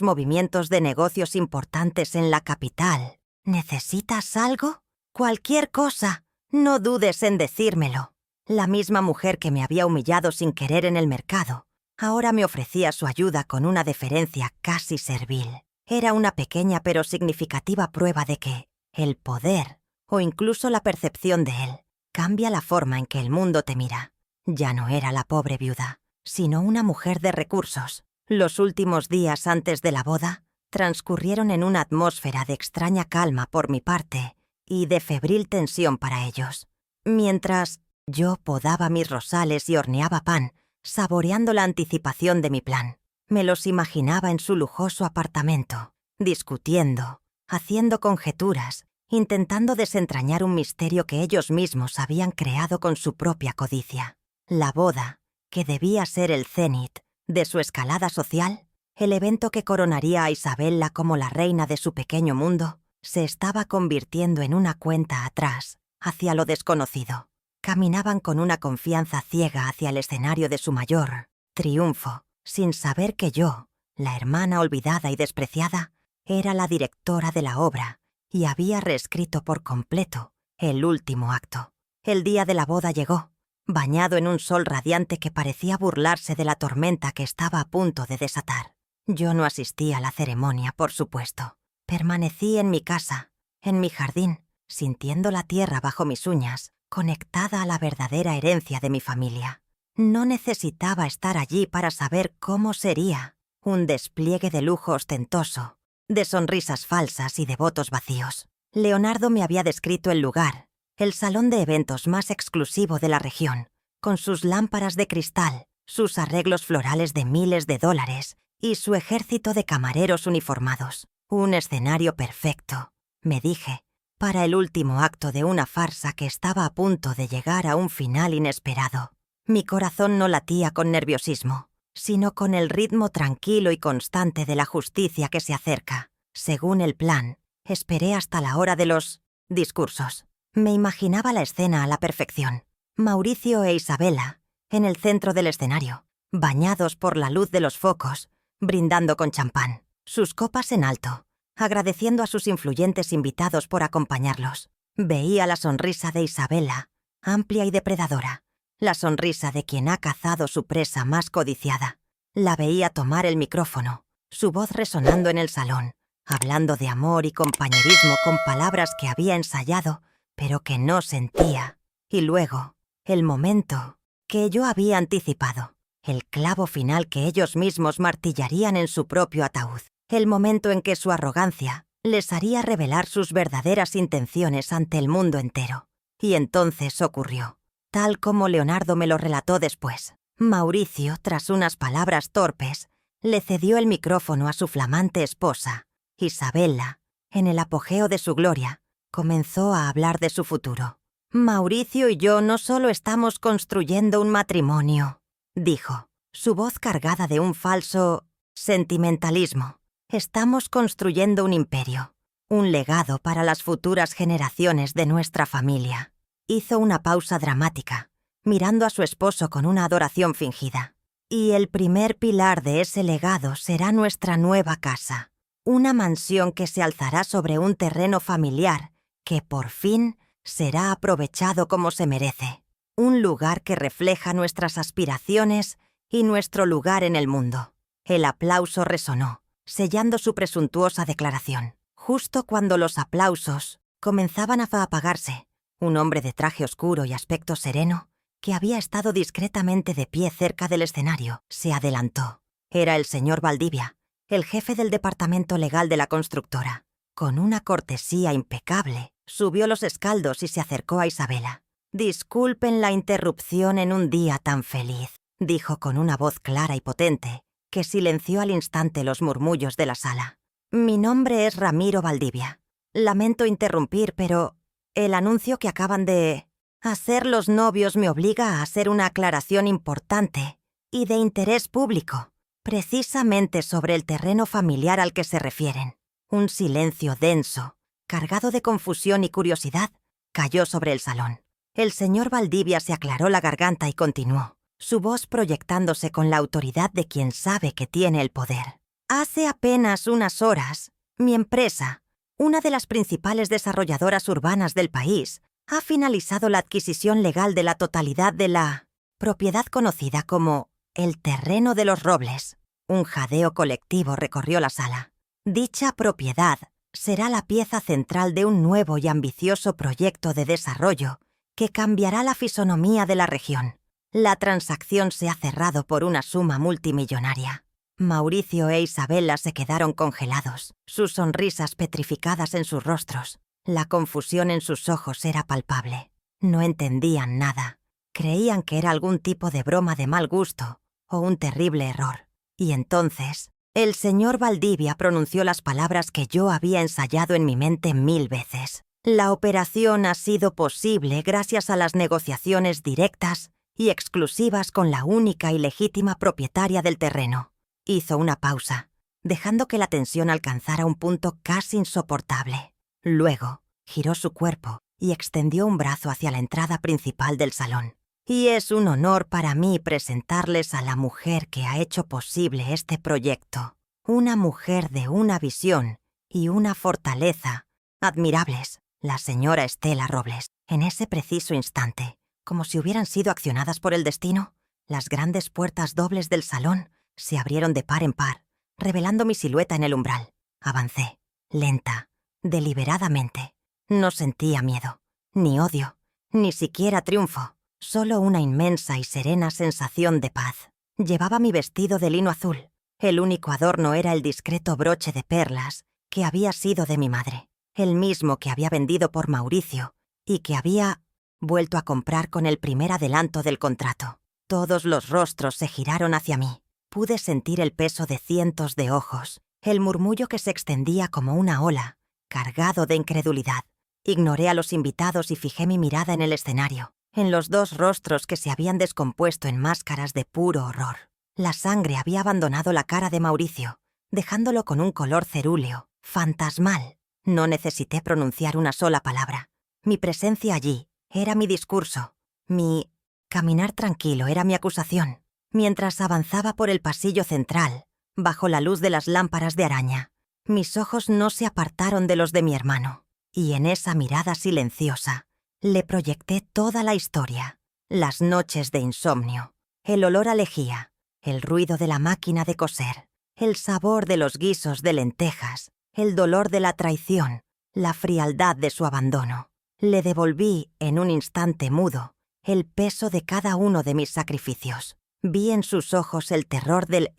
A: movimientos de negocios importantes en la capital. ¿Necesitas algo? Cualquier cosa. No dudes en decírmelo». La misma mujer que me había humillado sin querer en el mercado, ahora me ofrecía su ayuda con una deferencia casi servil. Era una pequeña pero significativa prueba de que el poder, o incluso la percepción de él, cambia la forma en que el mundo te mira. Ya no era la pobre viuda, sino una mujer de recursos. Los últimos días antes de la boda transcurrieron en una atmósfera de extraña calma por mi parte y de febril tensión para ellos. Mientras yo podaba mis rosales y horneaba pan, saboreando la anticipación de mi plan, me los imaginaba en su lujoso apartamento, discutiendo, haciendo conjeturas, intentando desentrañar un misterio que ellos mismos habían creado con su propia codicia. La boda, que debía ser el cénit de su escalada social, el evento que coronaría a Isabela como la reina de su pequeño mundo, se estaba convirtiendo en una cuenta atrás, hacia lo desconocido. Caminaban con una confianza ciega hacia el escenario de su mayor triunfo, sin saber que yo, la hermana olvidada y despreciada, era la directora de la obra y había reescrito por completo el último acto. El día de la boda llegó, bañado en un sol radiante que parecía burlarse de la tormenta que estaba a punto de desatar. Yo no asistí a la ceremonia, por supuesto. Permanecí en mi casa, en mi jardín, sintiendo la tierra bajo mis uñas, conectada a la verdadera herencia de mi familia. No necesitaba estar allí para saber cómo sería un despliegue de lujo ostentoso, de sonrisas falsas y de votos vacíos. Leonardo me había descrito el lugar, el salón de eventos más exclusivo de la región, con sus lámparas de cristal, sus arreglos florales de miles de dólares y su ejército de camareros uniformados. Un escenario perfecto, me dije, para el último acto de una farsa que estaba a punto de llegar a un final inesperado. Mi corazón no latía con nerviosismo, sino con el ritmo tranquilo y constante de la justicia que se acerca. Según el plan, esperé hasta la hora de los discursos. Me imaginaba la escena a la perfección. Mauricio e Isabela, en el centro del escenario, bañados por la luz de los focos, brindando con champán, sus copas en alto, agradeciendo a sus influyentes invitados por acompañarlos. Veía la sonrisa de Isabella, amplia y depredadora, la sonrisa de quien ha cazado su presa más codiciada. La veía tomar el micrófono, su voz resonando en el salón, hablando de amor y compañerismo con palabras que había ensayado, pero que no sentía. Y luego, el momento que yo había anticipado, el clavo final que ellos mismos martillarían en su propio ataúd, el momento en que su arrogancia les haría revelar sus verdaderas intenciones ante el mundo entero. Y entonces ocurrió, tal como Leonardo me lo relató después. Mauricio, tras unas palabras torpes, le cedió el micrófono a su flamante esposa. Isabella, en el apogeo de su gloria, comenzó a hablar de su futuro. «Mauricio y yo no solo estamos construyendo un matrimonio», dijo, su voz cargada de un falso sentimentalismo. «Estamos construyendo un imperio, un legado para las futuras generaciones de nuestra familia». Hizo una pausa dramática, mirando a su esposo con una adoración fingida. «Y el primer pilar de ese legado será nuestra nueva casa, una mansión que se alzará sobre un terreno familiar que por fin será aprovechado como se merece, un lugar que refleja nuestras aspiraciones y nuestro lugar en el mundo». El aplauso resonó, sellando su presuntuosa declaración. Justo cuando los aplausos comenzaban a apagarse, un hombre de traje oscuro y aspecto sereno, que había estado discretamente de pie cerca del escenario, se adelantó. Era el señor Valdivia, el jefe del departamento legal de la constructora. Con una cortesía impecable, subió los escaldos y se acercó a Isabella. «Disculpen la interrupción en un día tan feliz», dijo con una voz clara y potente, que silenció al instante los murmullos de la sala. «Mi nombre es Ramiro Valdivia. Lamento interrumpir, pero el anuncio que acaban de hacer los novios me obliga a hacer una aclaración importante y de interés público, precisamente sobre el terreno familiar al que se refieren». Un silencio denso, cargado de confusión y curiosidad, cayó sobre el salón. El señor Valdivia se aclaró la garganta y continuó, su voz proyectándose con la autoridad de quien sabe que tiene el poder. «Hace apenas unas horas, mi empresa, una de las principales desarrolladoras urbanas del país, ha finalizado la adquisición legal de la totalidad de la propiedad conocida como el Terreno de los Robles». Un jadeo colectivo recorrió la sala. Dicha propiedad será la pieza central de un nuevo y ambicioso proyecto de desarrollo que cambiará la fisonomía de la región. La transacción se ha cerrado por una suma multimillonaria. Mauricio e Isabella se quedaron congelados, sus sonrisas petrificadas en sus rostros. La confusión en sus ojos era palpable. No entendían nada. Creían que era algún tipo de broma de mal gusto o un terrible error. Y entonces, el señor Valdivia pronunció las palabras que yo había ensayado en mi mente 1000 veces. «La operación ha sido posible gracias a las negociaciones directas y exclusivas con la única y legítima propietaria del terreno». Hizo una pausa, dejando que la tensión alcanzara un punto casi insoportable. Luego, giró su cuerpo y extendió un brazo hacia la entrada principal del salón. «Y es un honor para mí presentarles a la mujer que ha hecho posible este proyecto. Una mujer de una visión y una fortaleza admirables, la señora Estela Robles». En ese preciso instante, como si hubieran sido accionadas por el destino, las grandes puertas dobles del salón se abrieron de par en par, revelando mi silueta en el umbral. Avancé, lenta, deliberadamente. No sentía miedo, ni odio, ni siquiera triunfo. Solo una inmensa y serena sensación de paz. Llevaba mi vestido de lino azul. El único adorno era el discreto broche de perlas que había sido de mi madre, el mismo que había vendido por Mauricio y que había vuelto a comprar con el primer adelanto del contrato. Todos los rostros se giraron hacia mí. Pude sentir el peso de cientos de ojos, el murmullo que se extendía como una ola, cargado de incredulidad. Ignoré a los invitados y fijé mi mirada en el escenario, en los dos rostros que se habían descompuesto en máscaras de puro horror. La sangre había abandonado la cara de Mauricio, dejándolo con un color cerúleo, fantasmal. No necesité pronunciar una sola palabra. Mi presencia allí era mi discurso. Mi caminar tranquilo era mi acusación. Mientras avanzaba por el pasillo central, bajo la luz de las lámparas de araña, Mis ojos no se apartaron de los de mi hermano, y en esa mirada silenciosa le proyecté toda la historia, las noches de insomnio, el olor a lejía, el ruido de la máquina de coser, el sabor de los guisos de lentejas, el dolor de la traición, la frialdad de su abandono. Le devolví, en un instante mudo, el peso de cada uno de mis sacrificios. Vi en sus ojos el terror del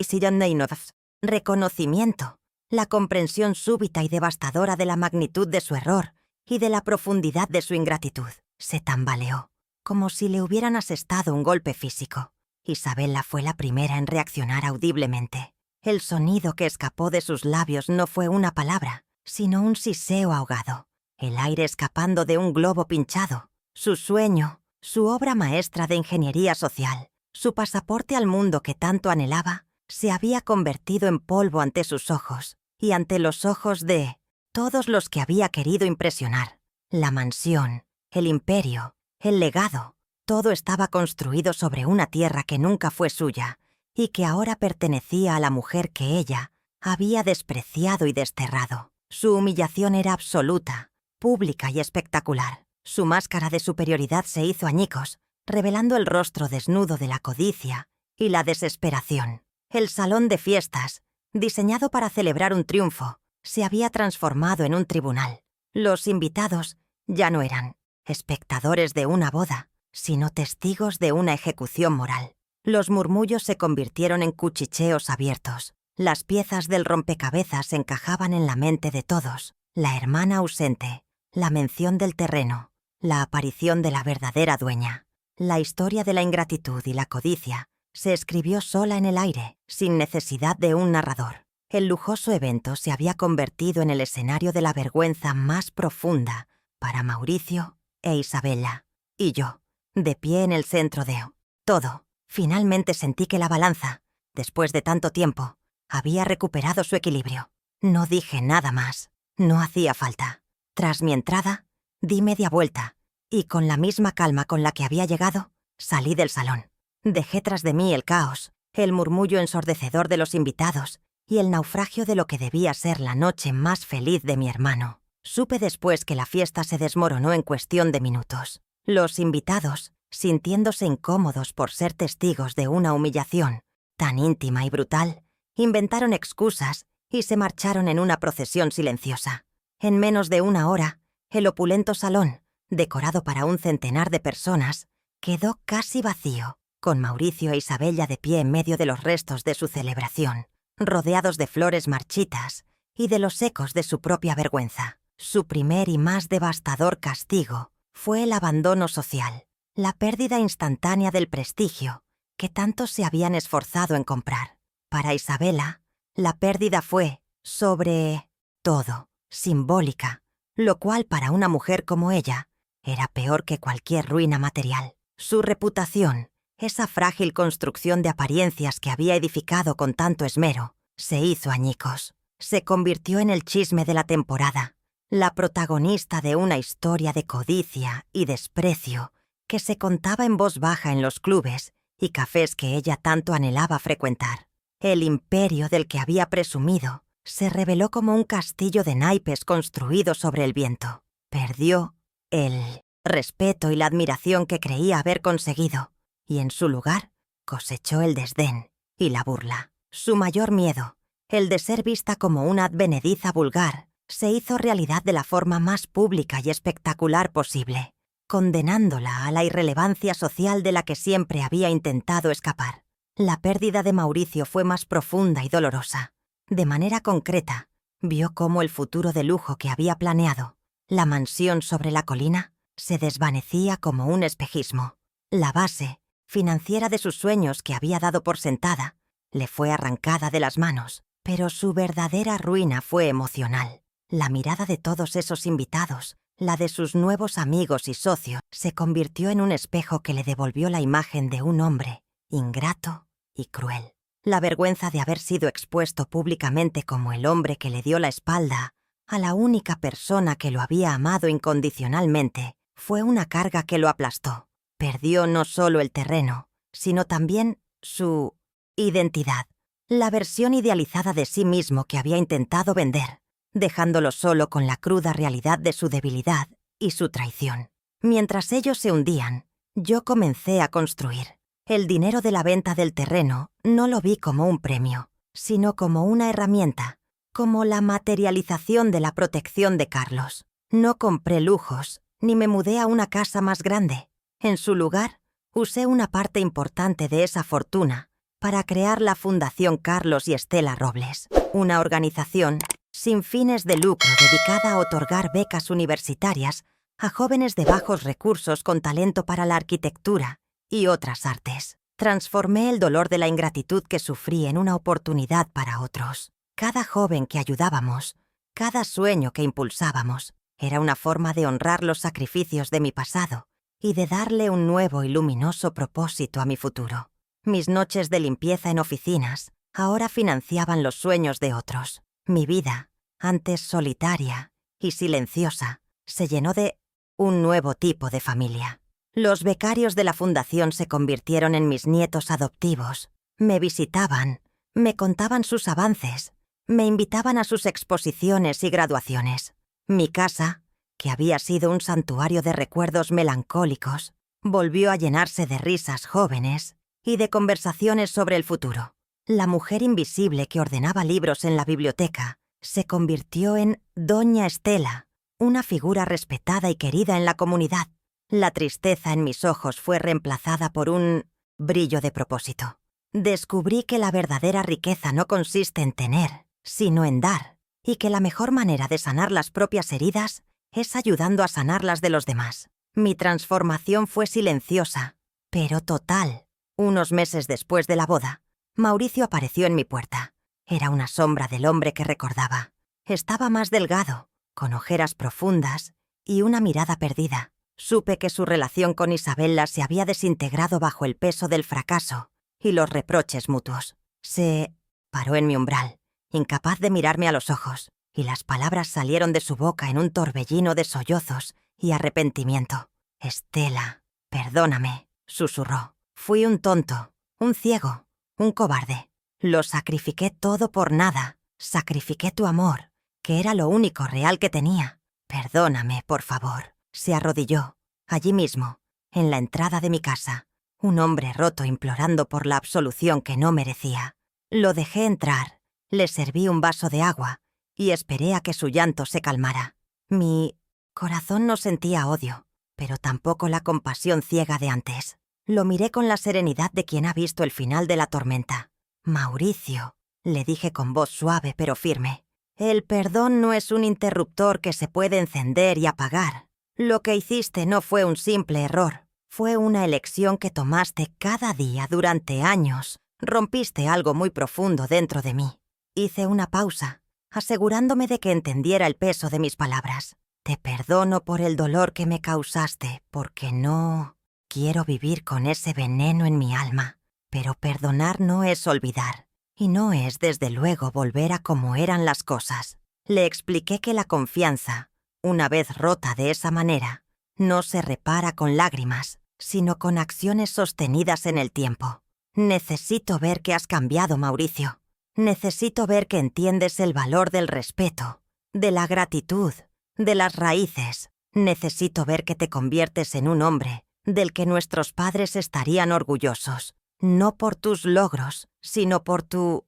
A: reconocimiento, la comprensión súbita y devastadora de la magnitud de su error y de la profundidad de su ingratitud. Se tambaleó, como si le hubieran asestado un golpe físico. Isabela fue la primera en reaccionar audiblemente. El sonido que escapó de sus labios no fue una palabra, sino un siseo ahogado, el aire escapando de un globo pinchado. Su sueño, su obra maestra de ingeniería social, su pasaporte al mundo que tanto anhelaba, se había convertido en polvo ante sus ojos y ante los ojos de todos los que había querido impresionar. La mansión, el imperio, el legado, todo estaba construido sobre una tierra que nunca fue suya y que ahora pertenecía a la mujer que ella había despreciado y desterrado. Su humillación era absoluta, pública y espectacular. Su máscara de superioridad se hizo añicos, revelando el rostro desnudo de la codicia y la desesperación. El salón de fiestas, diseñado para celebrar un triunfo, se había transformado en un tribunal. Los invitados ya no eran espectadores de una boda, sino testigos de una ejecución moral. Los murmullos se convirtieron en cuchicheos abiertos. Las piezas del rompecabezas encajaban en la mente de todos. La hermana ausente, la mención del terreno, la aparición de la verdadera dueña. La historia de la ingratitud y la codicia se escribió sola en el aire, sin necesidad de un narrador. El lujoso evento se había convertido en el escenario de la vergüenza más profunda para Mauricio e Isabela. Y yo, de pie en el centro de todo, finalmente sentí que la balanza, después de tanto tiempo, había recuperado su equilibrio. No dije nada más. No hacía falta. Tras mi entrada, di media vuelta y, con la misma calma con la que había llegado, salí del salón. Dejé tras de mí el caos, el murmullo ensordecedor de los invitados y el naufragio de lo que debía ser la noche más feliz de mi hermano. Supe después que la fiesta se desmoronó en cuestión de minutos. Los invitados, sintiéndose incómodos por ser testigos de una humillación tan íntima y brutal, inventaron excusas y se marcharon en una procesión silenciosa. En menos de una hora, el opulento salón, decorado para un centenar de personas, quedó casi vacío, con Mauricio e Isabella de pie en medio de los restos de su celebración, rodeados de flores marchitas y de los ecos de su propia vergüenza. Su primer y más devastador castigo fue el abandono social, la pérdida instantánea del prestigio que tanto se habían esforzado en comprar. Para Isabela, la pérdida fue, sobre todo, simbólica, lo cual para una mujer como ella era peor que cualquier ruina material. Su reputación, esa frágil construcción de apariencias que había edificado con tanto esmero, se hizo añicos. Se convirtió en el chisme de la temporada, la protagonista de una historia de codicia y desprecio que se contaba en voz baja en los clubes y cafés que ella tanto anhelaba frecuentar. El imperio del que había presumido se reveló como un castillo de naipes construido sobre el viento. Perdió el respeto y la admiración que creía haber conseguido, y en su lugar cosechó el desdén y la burla. Su mayor miedo, el de ser vista como una advenediza vulgar, se hizo realidad de la forma más pública y espectacular posible, condenándola a la irrelevancia social de la que siempre había intentado escapar. La pérdida de Mauricio fue más profunda y dolorosa. De manera concreta, vio cómo el futuro de lujo que había planeado, la mansión sobre la colina, se desvanecía como un espejismo. La base financiera de sus sueños que había dado por sentada le fue arrancada de las manos, pero su verdadera ruina fue emocional. La mirada de todos esos invitados, la de sus nuevos amigos y socios, se convirtió en un espejo que le devolvió la imagen de un hombre ingrato y cruel. La vergüenza de haber sido expuesto públicamente como el hombre que le dio la espalda a la única persona que lo había amado incondicionalmente fue una carga que lo aplastó. Perdió no solo el terreno, sino también su identidad. la versión idealizada de sí mismo que había intentado vender, dejándolo solo con la cruda realidad de su debilidad y su traición. Mientras ellos se hundían, yo comencé a construir. El dinero de la venta del terreno no lo vi como un premio, sino como una herramienta, como la materialización de la protección de Carlos. No compré lujos, ni me mudé a una casa más grande. En su lugar, usé una parte importante de esa fortuna para crear la Fundación Carlos y Estela Robles, una organización sin fines de lucro dedicada a otorgar becas universitarias a jóvenes de bajos recursos con talento para la arquitectura y otras artes. Transformé el dolor de la ingratitud que sufrí en una oportunidad para otros. Cada joven que ayudábamos, cada sueño que impulsábamos, era una forma de honrar los sacrificios de mi pasado y de darle un nuevo y luminoso propósito a mi futuro. Mis noches de limpieza en oficinas ahora financiaban los sueños de otros. Mi vida, antes solitaria y silenciosa, se llenó de un nuevo tipo de familia. Los becarios de la fundación se convirtieron en mis nietos adoptivos. Me visitaban, me contaban sus avances, me invitaban a sus exposiciones y graduaciones. Mi casa, que había sido un santuario de recuerdos melancólicos, volvió a llenarse de risas jóvenes y de conversaciones sobre el futuro. La mujer invisible que ordenaba libros en la biblioteca se convirtió en Doña Estela, una figura respetada y querida en la comunidad. La tristeza en mis ojos fue reemplazada por un brillo de propósito. Descubrí que la verdadera riqueza no consiste en tener, sino en dar, y que la mejor manera de sanar las propias heridas es ayudando a sanar las de los demás. Mi transformación fue silenciosa, pero total. Unos meses después de la boda, Mauricio apareció en mi puerta. Era una sombra del hombre que recordaba. Estaba más delgado, con ojeras profundas y una mirada perdida. Supe que su relación con Isabella se había desintegrado bajo el peso del fracaso y los reproches mutuos. Se paró en mi umbral, incapaz de mirarme a los ojos, y las palabras salieron de su boca en un torbellino de sollozos y arrepentimiento. «Estela, perdóname», susurró. «Fui un tonto, un ciego, un cobarde. Lo sacrifiqué todo por nada. Sacrifiqué tu amor, que era lo único real que tenía. Perdóname, por favor». Se arrodilló, allí mismo, en la entrada de mi casa, un hombre roto implorando por la absolución que no merecía. Lo dejé entrar, le serví un vaso de agua y esperé a que su llanto se calmara. Mi corazón no sentía odio, pero tampoco la compasión ciega de antes. Lo miré con la serenidad de quien ha visto el final de la tormenta. «Mauricio», le dije con voz suave pero firme, «el perdón no es un interruptor que se puede encender y apagar. Lo que hiciste no fue un simple error, fue una elección que tomaste cada día durante años. Rompiste algo muy profundo dentro de mí». Hice una pausa, asegurándome de que entendiera el peso de mis palabras. «Te perdono por el dolor que me causaste, porque no quiero vivir con ese veneno en mi alma. Pero perdonar no es olvidar, y no es desde luego volver a como eran las cosas». Le expliqué que la confianza, una vez rota de esa manera, no se repara con lágrimas, sino con acciones sostenidas en el tiempo. «Necesito ver que has cambiado, Mauricio. Necesito ver que entiendes el valor del respeto, de la gratitud, de las raíces. Necesito ver que te conviertes en un hombre del que nuestros padres estarían orgullosos, no por tus logros, sino por tu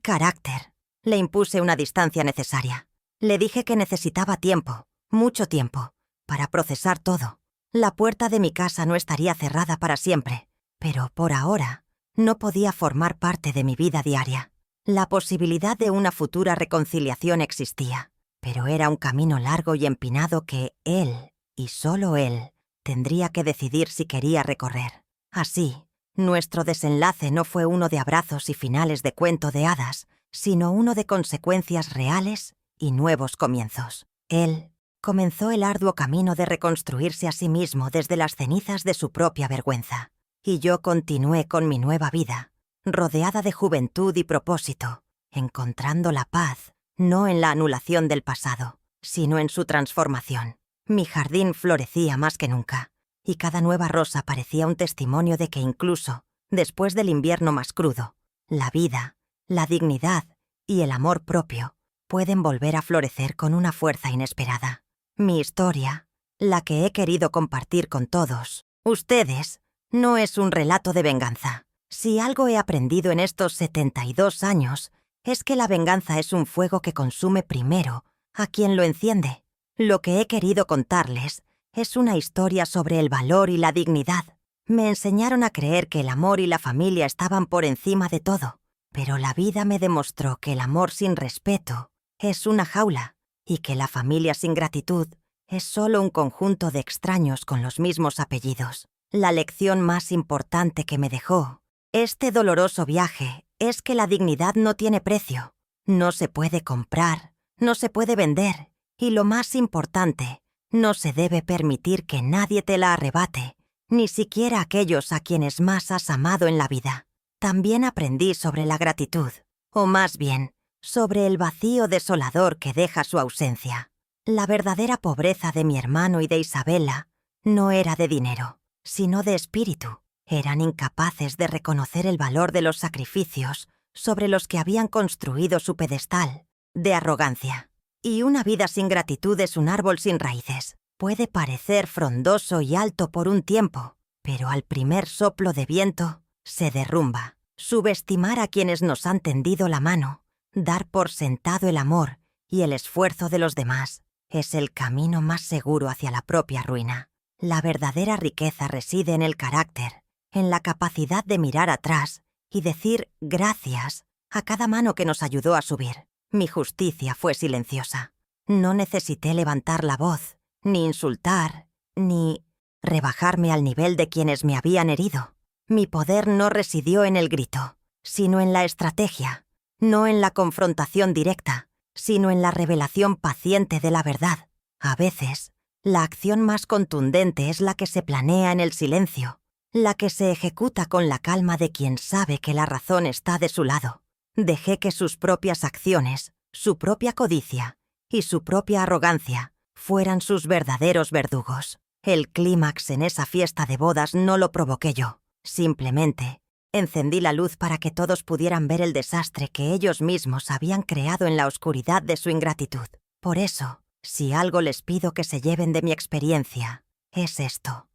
A: carácter». Le impuse una distancia necesaria. Le dije que necesitaba tiempo, mucho tiempo, para procesar todo. La puerta de mi casa no estaría cerrada para siempre, pero por ahora no podía formar parte de mi vida diaria. La posibilidad de una futura reconciliación existía, pero era un camino largo y empinado que él, y solo él, tendría que decidir si quería recorrer. Así, nuestro desenlace no fue uno de abrazos y finales de cuento de hadas, sino uno de consecuencias reales y nuevos comienzos. Él comenzó el arduo camino de reconstruirse a sí mismo desde las cenizas de su propia vergüenza, y yo continué con mi nueva vida, rodeada de juventud y propósito, encontrando la paz no en la anulación del pasado, sino en su transformación. Mi jardín florecía más que nunca, y cada nueva rosa parecía un testimonio de que incluso, después del invierno más crudo, la vida la dignidad y el amor propio pueden volver a florecer con una fuerza inesperada. Mi historia, la que he querido compartir con todos ustedes, no es un relato de venganza. Si algo he aprendido en estos 72 años, es que la venganza es un fuego que consume primero a quien lo enciende. Lo que he querido contarles es una historia sobre el valor y la dignidad. Me enseñaron a creer que el amor y la familia estaban por encima de todo, pero la vida me demostró que el amor sin respeto es una jaula y que la familia sin gratitud es solo un conjunto de extraños con los mismos apellidos. La lección más importante que me dejó este doloroso viaje es que la dignidad no tiene precio. No se puede comprar, no se puede vender, y lo más importante, no se debe permitir que nadie te la arrebate, ni siquiera aquellos a quienes más has amado en la vida. También aprendí sobre la gratitud, o más bien, sobre el vacío desolador que deja su ausencia. La verdadera pobreza de mi hermano y de Isabela no era de dinero, sino de espíritu. Eran incapaces de reconocer el valor de los sacrificios sobre los que habían construido su pedestal de arrogancia. Y una vida sin gratitud es un árbol sin raíces. Puede parecer frondoso y alto por un tiempo, pero al primer soplo de viento se derrumba. Subestimar a quienes nos han tendido la mano, dar por sentado el amor y el esfuerzo de los demás, es el camino más seguro hacia la propia ruina. La verdadera riqueza reside en el carácter, en la capacidad de mirar atrás y decir gracias a cada mano que nos ayudó a subir. Mi justicia fue silenciosa. No necesité levantar la voz, ni insultar, ni rebajarme al nivel de quienes me habían herido. Mi poder no residió en el grito, sino en la estrategia, no en la confrontación directa, sino en la revelación paciente de la verdad. A veces, la acción más contundente es la que se planea en el silencio, la que se ejecuta con la calma de quien sabe que la razón está de su lado. Dejé que sus propias acciones, su propia codicia y su propia arrogancia fueran sus verdaderos verdugos. El clímax en esa fiesta de bodas no lo provoqué yo. Simplemente, encendí la luz para que todos pudieran ver el desastre que ellos mismos habían creado en la oscuridad de su ingratitud. Por eso, si algo les pido que se lleven de mi experiencia, es esto.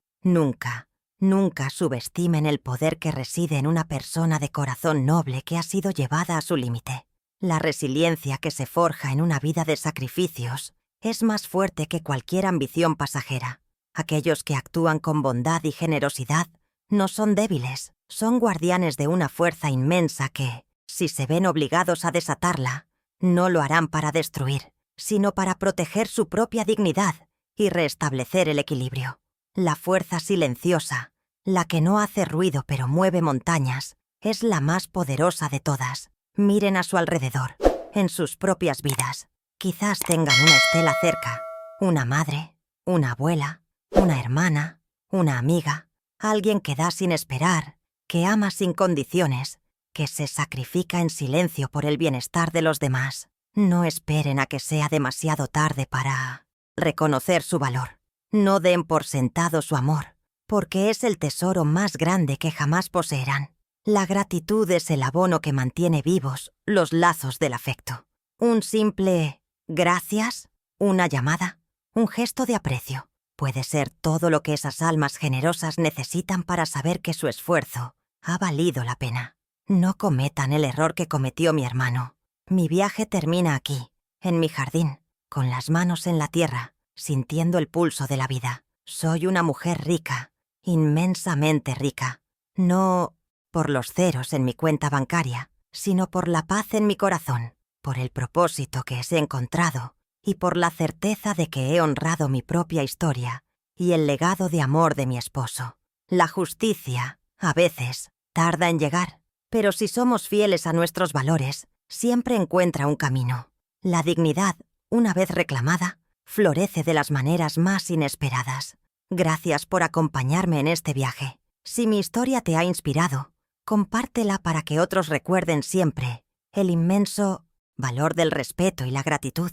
A: Nunca subestimen el poder que reside en una persona de corazón noble que ha sido llevada a su límite. La resiliencia que se forja en una vida de sacrificios es más fuerte que cualquier ambición pasajera. Aquellos que actúan con bondad y generosidad no son débiles, son guardianes de una fuerza inmensa que, si se ven obligados a desatarla, no lo harán para destruir, sino para proteger su propia dignidad y restablecer el equilibrio. La fuerza silenciosa, la que no hace ruido pero mueve montañas, es la más poderosa de todas. Miren a su alrededor, en sus propias vidas. Quizás tengan una estela cerca, una madre, una abuela, una hermana, una amiga, alguien que da sin esperar, que ama sin condiciones, que se sacrifica en silencio por el bienestar de los demás. No esperen a que sea demasiado tarde para reconocer su valor. No den por sentado su amor, porque es el tesoro más grande que jamás poseerán. La gratitud es el abono que mantiene vivos los lazos del afecto. Un simple gracias, una llamada, un gesto de aprecio, puede ser todo lo que esas almas generosas necesitan para saber que su esfuerzo ha valido la pena. No cometan el error que cometió mi hermano. Mi viaje termina aquí, en mi jardín, con las manos en la tierra, sintiendo el pulso de la vida. Soy una mujer rica, inmensamente rica. No por los ceros en mi cuenta bancaria, sino por la paz en mi corazón, por el propósito que he encontrado y por la certeza de que he honrado mi propia historia y el legado de amor de mi esposo. La justicia, a veces, tarda en llegar, pero si somos fieles a nuestros valores, siempre encuentra un camino. La dignidad, una vez reclamada, florece de las maneras más inesperadas. Gracias por acompañarme en este viaje. Si mi historia te ha inspirado, compártela para que otros recuerden siempre el inmenso valor del respeto y la gratitud.